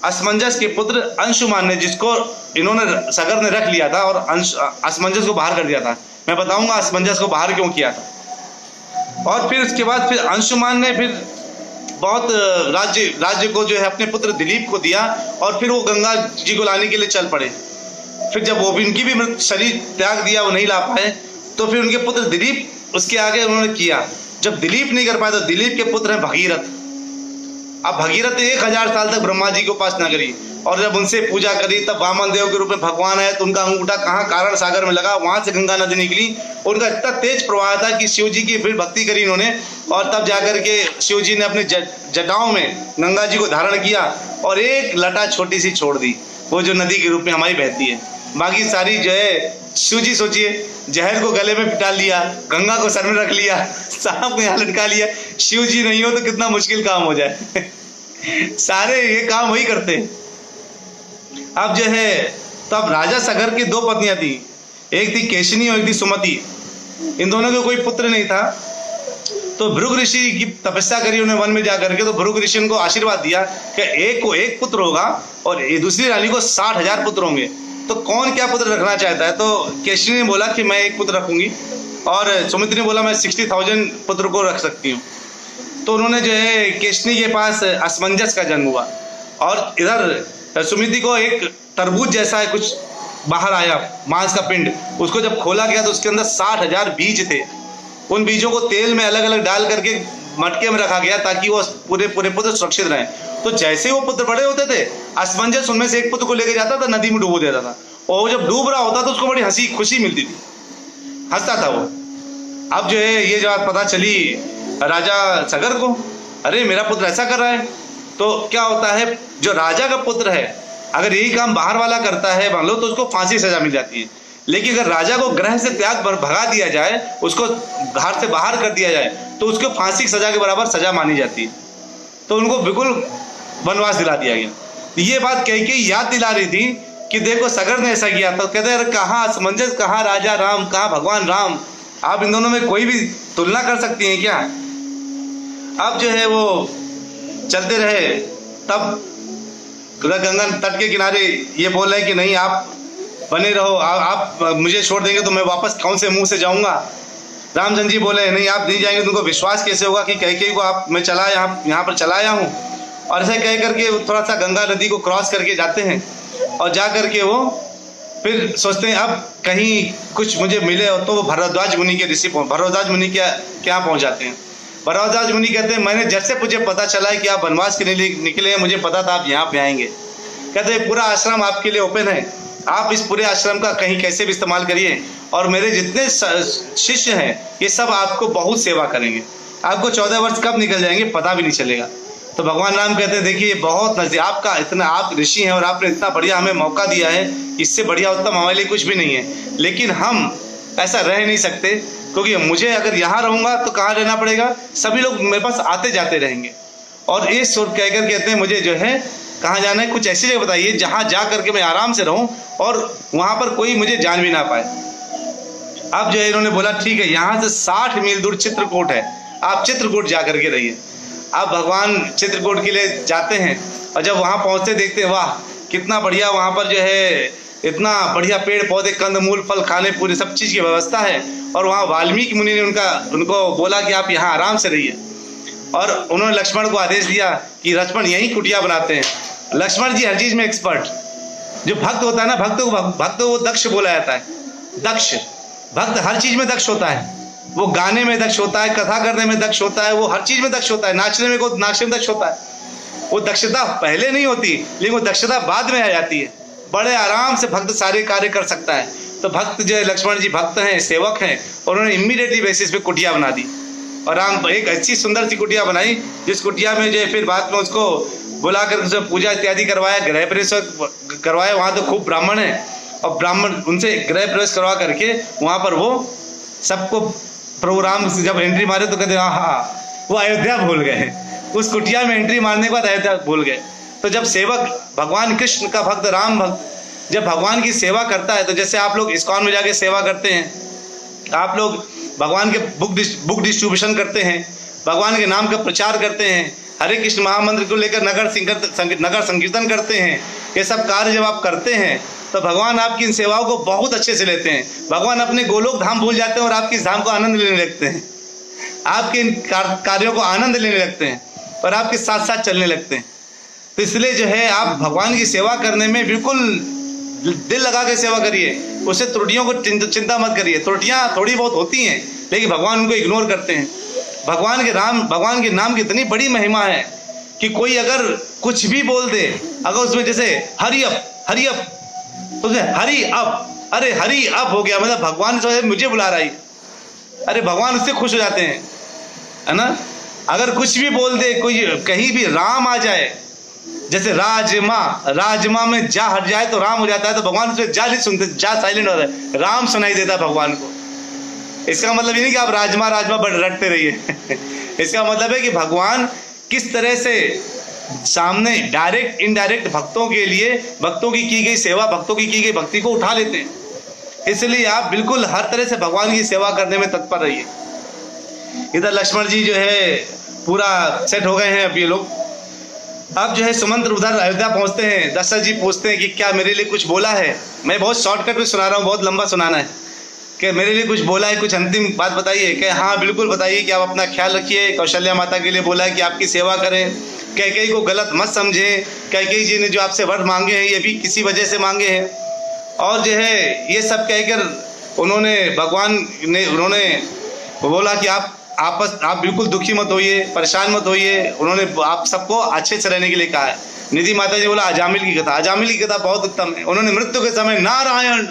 Speaker 1: असमंजस के पुत्र अंशुमान ने, जिसको इन्होंने सगर ने रख लिया था और असमंजस को बाहर कर दिया था। मैं बताऊंगा असमंजस को बाहर क्यों किया था। और फिर उसके बाद फिर अंशुमान ने फिर बहुत राज्य को जो है अपने पुत्र दिलीप को दिया, और फिर वो गंगा जी को लाने के लिए चल पड़े। फिर जब वो भी, उनकी भी शरीर त्याग दिया, वो नहीं ला पाए, तो फिर उनके पुत्र दिलीप उसके आगे उन्होंने किया। जब दिलीप नहीं कर पाए तो दिलीप के पुत्र हैं भगीरथ। अब भगीरथ 1000 साल तक ब्रह्मा जी की उपासना करी, और जब उनसे पूजा करी तब वामन देव के रूप में भगवान आए, तो उनका अंगूठा कहाँ कारण सागर में लगा, वहां से गंगा नदी निकली। उनका इतना तेज प्रवाह था कि शिव जी की फिर भक्ति करी इन्होंने, और तब जाकर के शिव जी ने अपने जटाओं में गंगा जी को धारण किया और एक लटा छोटी सी छोड़ दी, वो जो नदी के रूप में हमारी बहती है। बाकी सारी जो है शिव जी, सोचिए, जहर को गले में पिटा लिया, गंगा को सर में रख लिया, सांप को यहाँ लटका लिया। शिव जी नहीं हो तो कितना मुश्किल काम हो जाए। सारे ये काम वही करते हैं। अब जो है, तब राजा सगर की 2 पत्नियां थी, एक थी केशिनी और एक थी सुमति। इन दोनों के कोई पुत्र नहीं था। तो भृगु ऋषि की तपस्या करी उन्हें वन में जाकर के, तो भृगु ऋषि उनको आशीर्वाद दिया कि एक को 1 पुत्र होगा और दूसरी रानी को 60,000 पुत्र होंगे। तो कौन क्या पुत्र रखना चाहता है? तो केशिनी ने बोला कि मैं 1 पुत्र रखूंगी, और सुमित्रा ने बोला मैं 60,000 पुत्र को रख सकती हूँ। तो उन्होंने जो है केशिनी के पास असमंजस का जन्म हुआ, और इधर सुमित्रा को एक तरबूज जैसा है कुछ बाहर आया, मांस का पिंड। उसको जब खोला गया तो उसके अंदर 60,000 बीज थे। उन बीजों को तेल में अलग अलग डाल करके मटके में रखा गया ताकि वो पूरे पुत्र सुरक्षित रहें। तो जैसे वो पुत्र बड़े होते थे, असमंजस उनमें से एक पुत्र को लेकर जाता था, नदी में डुबो देता था, और जब डूब रहा होता तो उसको बड़ी हंसी खुशी मिलती थी, हंसता था वो। अब जो है ये बात पता चली राजा सगर को, अरे मेरा पुत्र ऐसा कर रहा है। तो क्या होता है, जो राजा का पुत्र है अगर यही काम बाहर वाला करता है मान लो, तो उसको फांसी सजा मिल जाती है। लेकिन अगर राजा को ग्रह से त्याग भगा दिया जाए, उसको घर से बाहर कर दिया जाए, तो उसको फांसी की सजा के बराबर सजा मानी जाती है। तो उनको बिल्कुल वनवास दिला दिया गया। ये बात कैकेयी याद दिला रही थी कि देखो सगर ने ऐसा किया। तो कहते हैं कहाँ असमंजस, कहाँ राजा राम, कहाँ भगवान राम, आप इन दोनों में कोई भी तुलना कर सकती हैं क्या? अब जो है वो चलते रहे, तब गंगा तट के किनारे ये बोल रहे हैं कि नहीं आप बने रहो, आप मुझे छोड़ देंगे तो मैं वापस कौन से मुंह से जाऊंगा। रामचंद्र जी बोले नहीं आप नहीं जाएंगे, तुमको विश्वास कैसे होगा कि कैकेयी को मैं यहाँ पर चला आया हूँ। और ऐसे कह करके थोड़ा सा गंगा नदी को क्रॉस करके जाते हैं, और जा करके वो फिर सोचते हैं अब कहीं कुछ मुझे मिले, तो वो भरद्वाज मुनि के ऋषि भरद्वाज मुनि के क्या पहुंच जाते हैं। भरद्वाज मुनि कहते हैं मैंने जब से मुझे पता चला है कि आप वनवास के लिए निकले हैं, मुझे पता था आप यहाँ पे आएंगे। कहते हैं पूरा आश्रम आपके लिए ओपन है, आप इस पूरे आश्रम का कहीं कैसे भी इस्तेमाल करिए, और मेरे जितने शिष्य हैं ये सब आपको बहुत सेवा करेंगे, आपको 14 वर्ष कब निकल जाएंगे पता भी नहीं चलेगा। तो भगवान राम कहते हैं देखिए बहुत नजदीक आपका, इतना आप ऋषि हैं और आपने इतना बढ़िया हमें मौका दिया है, इससे बढ़िया उत्तम हमारे लिए कुछ भी नहीं है, लेकिन हम ऐसा रह नहीं सकते, क्योंकि मुझे अगर यहाँ रहूँगा तो कहाँ रहना पड़ेगा, सभी लोग मेरे पास आते जाते रहेंगे। और ये सुर कहकर कहते हैं मुझे जो है कहाँ जाना है, कुछ ऐसी जगह बताइए जहाँ जा करके मैं आराम से रहूँ और वहाँ पर कोई मुझे जान भी ना पाए। अब जो है इन्होंने बोला ठीक है, यहाँ से 60 मील दूर चित्रकूट है, आप चित्रकूट जा करके रहिए। आप भगवान चित्रकूट के लिए जाते हैं, और जब वहाँ पहुँचते देखते हैं वाह कितना बढ़िया, वहाँ पर जो है इतना बढ़िया पेड़ पौधे कंदमूल फल खाने पूरे सब चीज़ की व्यवस्था है। और वहाँ वाल्मीकि मुनि ने उनको बोला कि आप यहाँ आराम से रहिए, और उन्होंने लक्ष्मण को आदेश दिया कि लक्ष्मण यहीं कुटिया बनाते हैं। लक्ष्मण जी हर चीज़ में एक्सपर्ट, जो भक्त होता है ना, भक्त वो दक्ष बोला जाता है, दक्ष भक्त हर चीज़ में दक्ष होता है, वो गाने में दक्ष होता है, कथा करने में दक्ष होता है, वो हर चीज़ में दक्ष होता है, नाचने में दक्ष होता है। वो दक्षता पहले नहीं होती, लेकिन वो दक्षता बाद में आ जाती है, बड़े आराम से भक्त सारे कार्य कर सकता है। तो भक्त जो है लक्ष्मण जी भक्त हैं, सेवक हैं, और उन्होंने इमीडिएटली बेसिस पे कुटिया बना दी, और राम एक अच्छी सुंदर सी कुटिया बनाई, जिस कुटिया में जो है फिर बाद में उसको बुलाकर उसे पूजा इत्यादि करवाया, गृह प्रवेश करवाया। वहाँ तो खूब ब्राह्मण है, और ब्राह्मण उनसे गृह प्रवेश करवा करके वहाँ पर वो सबको प्रभु राम जब एंट्री मारे तो कहते हाँ वो अयोध्या भूल गए, उस कुटिया में एंट्री मारने के बाद अयोध्या भूल गए। तो जब सेवक भगवान कृष्ण का भक्त राम भक्त जब भगवान की सेवा करता है, तो जैसे आप लोग इस्कॉन में जाके सेवा करते हैं, आप लोग भगवान के बुक डिस्ट्रीब्यूशन करते हैं, भगवान के नाम का प्रचार करते हैं, हरे कृष्ण महामंत्र को लेकर नगर संकीर्तन करते हैं, ये सब कार्य जब आप करते हैं तो भगवान आपकी इन सेवाओं को बहुत अच्छे से लेते हैं। भगवान अपने गोलोक धाम भूल जाते हैं और आपकी इस धाम को आनंद लेने लगते हैं, आपके इन कार्यों को आनंद लेने लगते हैं और आपके साथ साथ चलने लगते हैं। तो इसलिए जो है आप भगवान की सेवा करने में बिल्कुल दिल लगा के सेवा करिए, उससे त्रुटियों को चिंता मत करिए। त्रुटियां थोड़ी बहुत होती हैं, लेकिन भगवान उनको इग्नोर करते हैं। भगवान के नाम की इतनी बड़ी महिमा है कि कोई अगर कुछ भी बोल दे, अगर उसमें जैसे हरी अप तो हरी अप, अरे हरी अप हो गया, मतलब भगवान जो है मुझे बुला रहा है, अरे भगवान उससे खुश हो जाते हैं, है ना। अगर कुछ भी बोल दे, कोई कहीं भी राम आ जाए, जैसे राजमा में जा हट जाए तो राम हो जाता है, तो भगवान उसमें जा नहीं सुनते, जा साइलेंट होता है, राम सुनाई देता है भगवान को। इसका मतलब ये नहीं कि आप राजमा रटते रहिए इसका मतलब है कि भगवान किस तरह से सामने डायरेक्ट इनडायरेक्ट भक्तों के लिए भक्तों की गई सेवा, भक्तों की गई भक्ति को उठा लेते हैं। इसलिए आप बिल्कुल हर तरह से भगवान की सेवा करने में तत्पर रहिए। इधर लक्ष्मण जी जो है पूरा सेट हो गए हैं अब ये लोग। अब जो है सुमंत्र उधर अयोध्या पहुंचते हैं, दशरथ जी पूछते हैं कि क्या मेरे लिए कुछ बोला है। मैं बहुत शॉर्टकट में सुना रहा हूँ, बहुत लंबा सुनाना है, कि मेरे लिए कुछ बोला है, कुछ अंतिम बात बताइए। कि हाँ बिल्कुल बताइए कि आप अपना ख्याल रखिए, कौशल्या माता के लिए बोला है कि आपकी सेवा करें, कैकेयी को गलत मत समझें, कैकेयी जी ने जो आपसे वर मांगे हैं ये भी किसी वजह से मांगे हैं। और जो है ये सब कहकर उन्होंने बोला कि आप बिल्कुल दुखी मत होइए, परेशान मत होइए। उन्होंने आप सबको अच्छे से रहने के लिए कहा है। निधि माता जी बोला अजामिल की कथा बहुत उत्तम है। उन्होंने मृत्यु के समय नारायण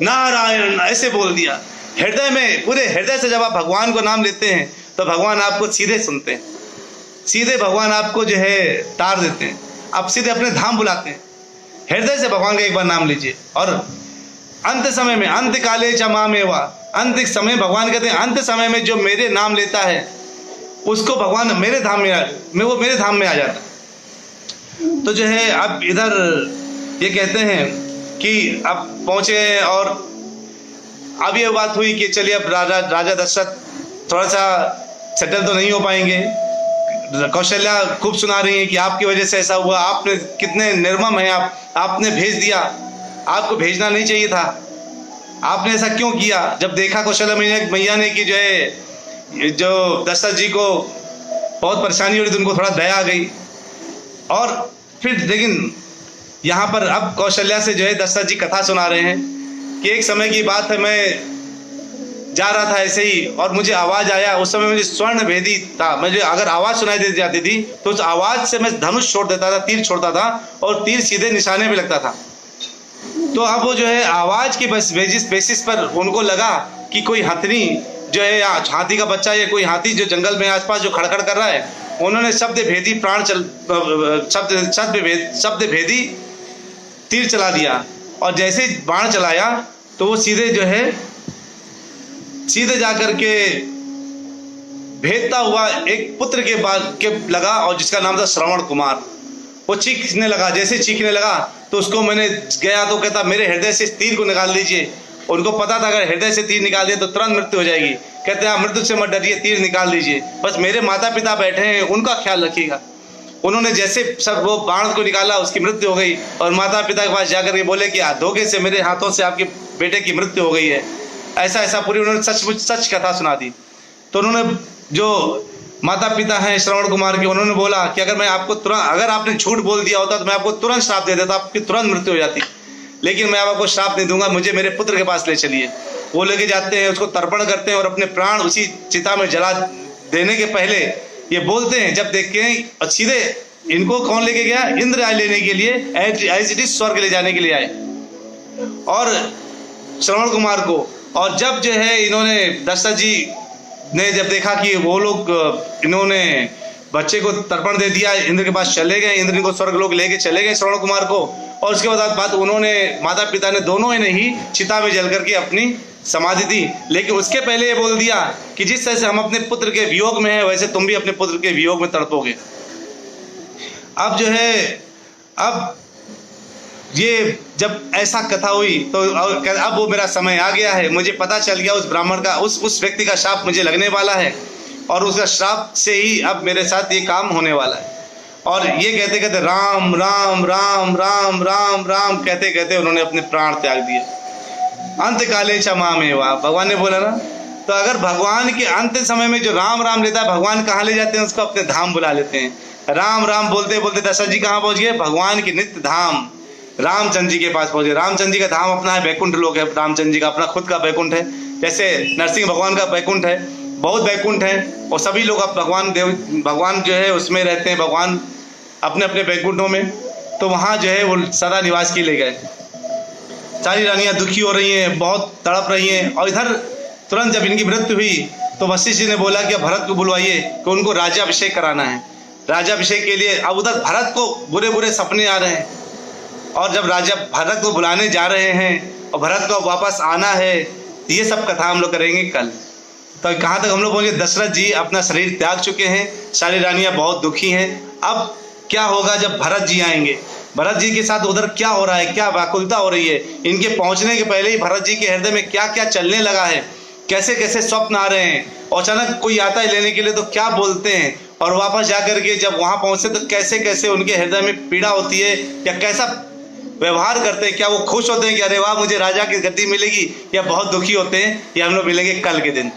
Speaker 1: नारायण ऐसे बोल दिया। हृदय में, पूरे हृदय से जब आप भगवान को नाम लेते हैं तो भगवान आपको सीधे सुनते हैं, सीधे भगवान आपको जो है तार देते हैं, आप सीधे अपने धाम बुलाते हैं। हृदय से भगवान का एक बार नाम लीजिए। और अंत समय में, अंत काले च मामेवा, अंत समय भगवान कहते हैं अंत समय में जो मेरे नाम लेता है उसको भगवान मेरे धाम में वो मेरे धाम में आ जाता है। तो जो है अब इधर ये कहते हैं कि अब पहुंचे, और अब ये बात हुई कि चलिए अब राजा दशरथ थोड़ा सा सेटल तो नहीं हो पाएंगे। कौशल्या खूब सुना रही है कि आपकी वजह से ऐसा हुआ, आपने कितने निर्मम हैं आपने भेज दिया, आपको भेजना नहीं चाहिए था, आपने ऐसा क्यों किया। जब देखा कौशल्या मैया ने कि जो दशरथ जी को बहुत परेशानी हो रही थी, उनको थोड़ा दया आ गई। और फिर लेकिन यहाँ पर अब कौशल्या से जो है दशरथ जी कथा सुना रहे हैं कि एक समय की बात है, मैं जा रहा था ऐसे ही और मुझे आवाज आया। उस समय मुझे स्वर्ण भेदी था, मुझे अगर आवाज सुनाई दे जाती थी तो उस आवाज से मैं धनुष छोड़ देता था, तीर छोड़ता था और तीर सीधे निशाने पे लगता था। तो अब वो जो है आवाज की बेसिस पर उनको लगा कि कोई हथनी जो है, हाथी का बच्चा या कोई हाथी जो जंगल में आसपास जो खड़खड़ कर रहा है, उन्होंने शब्द भेदी तीर चला दिया और जैसे बाण चलाया तो वो सीधे जो है सीधे जाकर के भेदता हुआ एक पुत्र के लगा और जिसका नाम था श्रवण कुमार। वो चीखने लगा, जैसे चीखने लगा तो उसको मैंने गया तो कहता मेरे हृदय से तीर को निकाल लीजिए। उनको पता था अगर हृदय से तीर निकाल दिए तो तुरंत मृत्यु हो जाएगी। कहते हैं मृत्यु से मत डरिए, तीर निकाल लीजिए, बस मेरे माता पिता बैठे हैं उनका ख्याल रखिएगा। उन्होंने जैसे सब वो बाण को निकाला, उसकी मृत्यु हो गई और माता पिता के पास जाकर के बोले कि धोखे से मेरे हाथों से आपके बेटे की मृत्यु हो गई है। ऐसा ऐसा पूरी उन्होंने सच कथा सुना दी। तो उन्होंने जो माता पिता हैं श्रवण कुमार के, उन्होंने बोला कि अगर मैं आपको तुरंत, अगर आपने झूठ बोल दिया होता तो मैं आपको तुरंत श्राप दे देता, आपकी तुरंत मृत्यु हो जाती, लेकिन मैं आपको श्राप नहीं दूंगा, मुझे मेरे पुत्र के पास ले चलिए। वो लेके जाते हैं, उसको तर्पण करते हैं और अपने प्राण उसी चिता में जला देने के पहले ये बोलते हैं, जब देख के और सीधे इनको कौन लेके गया, इंद्र आए लेने के लिए, एज इट इज स्वर्ग ले जाने के लिए आए और श्रवण कुमार को। और जब जो है इन्होंने दशरथ जी ने जब देखा कि वो लोग इन्होंने बच्चे को तर्पण दे दिया, इंद्र के पास चले गए, इंद्र को स्वर्ग लोग लेके चले गए श्रवण कुमार को। और उसके बाद उन्होंने माता पिता ने दोनों ने ही चिता में जल करके अपनी समाधि दी। लेकिन उसके पहले ये बोल दिया कि जिस तरह से हम अपने पुत्र के वियोग में हैं वैसे तुम भी अपने पुत्र के वियोग में तड़पोगे। अब जो है अब ये जब ऐसा कथा हुई तो अब वो मेरा समय आ गया है, मुझे पता चल गया उस ब्राह्मण का, उस व्यक्ति का श्राप मुझे लगने वाला है और उसका श्राप से ही अब मेरे साथ ये काम होने वाला है। और ये कहते कहते राम राम राम राम राम राम कहते कहते उन्होंने अपने प्राण त्याग दिए। अंत काले च मामेवा, भगवान ने बोला ना। तो अगर भगवान के अंत समय में जो राम राम लेता है, भगवान कहाँ ले जाते हैं, उसको अपने धाम बुला लेते हैं। राम राम बोलते बोलते दशरथ जी कहाँ पहुंच गए, भगवान के नित्य धाम रामचंद्र जी के पास पहुंचे। रामचंद्र जी का धाम अपना है, बैकुंठ लोक है, रामचंद्र जी का अपना खुद का बैकुंठ है। जैसे नरसिंह भगवान का बैकुंठ है, बहुत बैकुंठ है और सभी लोग अब भगवान जो है उसमें रहते हैं, भगवान अपने अपने बैकुंठों में। तो वहाँ जो है वो सदा निवास के लिए गए। सारी रानियाँ दुखी हो रही हैं, बहुत तड़प रही हैं। और इधर तुरंत जब इनकी मृत्यु हुई तो वशिष्ठ जी ने बोला कि भरत को बुलवाइए कि उनको राज्याभिषेक कराना है। राज्याभिषेक के लिए अब उधर भरत को बुरे बुरे सपने आ रहे हैं और जब राजा भरत को बुलाने जा रहे हैं और भरत को वापस आना है, ये सब कथा हम लोग करेंगे कल। तो कहाँ तक हम लोग पहुँचे, दशरथ जी अपना शरीर त्याग चुके हैं, सारी रानियाँ बहुत दुखी हैं। अब क्या होगा जब भरत जी आएंगे, भरत जी के साथ उधर क्या हो रहा है, क्या व्याकुलता हो रही है, इनके पहुँचने के पहले ही भरत जी के हृदय में क्या क्या चलने लगा है, कैसे कैसे स्वप्न आ रहे हैं और अचानक कोई आता है लेने के लिए तो क्या बोलते हैं और वापस जाकर के जब वहाँ पहुँचते तो कैसे कैसे उनके हृदय में पीड़ा होती है या कैसा व्यवहार करते हैं। क्या वो खुश होते हैं कि अरे वाह मुझे राजा की गद्दी मिलेगी, या बहुत दुखी होते हैं, या हम लोग मिलेंगे कल के दिन।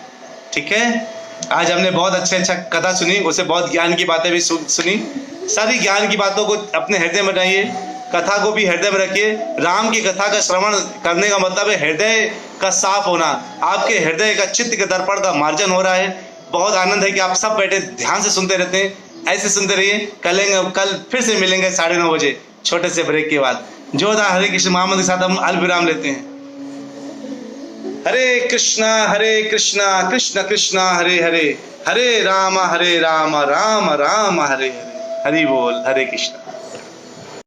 Speaker 1: ठीक है, आज हमने बहुत अच्छा कथा सुनी, उसे बहुत ज्ञान की बातें भी सुनी। सारी ज्ञान की बातों को अपने हृदय में रखिए, कथा को भी हृदय में रखिए। राम की कथा का श्रवण करने का मतलब है हृदय का साफ होना, आपके हृदय का चित्त के दर्पण का मार्जन हो रहा है। बहुत आनंद है कि आप सब बैठे ध्यान से सुनते रहते हैं, ऐसे सुनते रहिए। कल फिर से मिलेंगे 9:30 बजे छोटे से ब्रेक के बाद। जोधा हरे कृष्ण महामंत्र के साथ हम अल्पविराम लेते हैं। हरे कृष्णा कृष्ण कृष्णा हरे हरे, हरे राम राम राम हरे हरे। हरि बोल, हरे कृष्णा।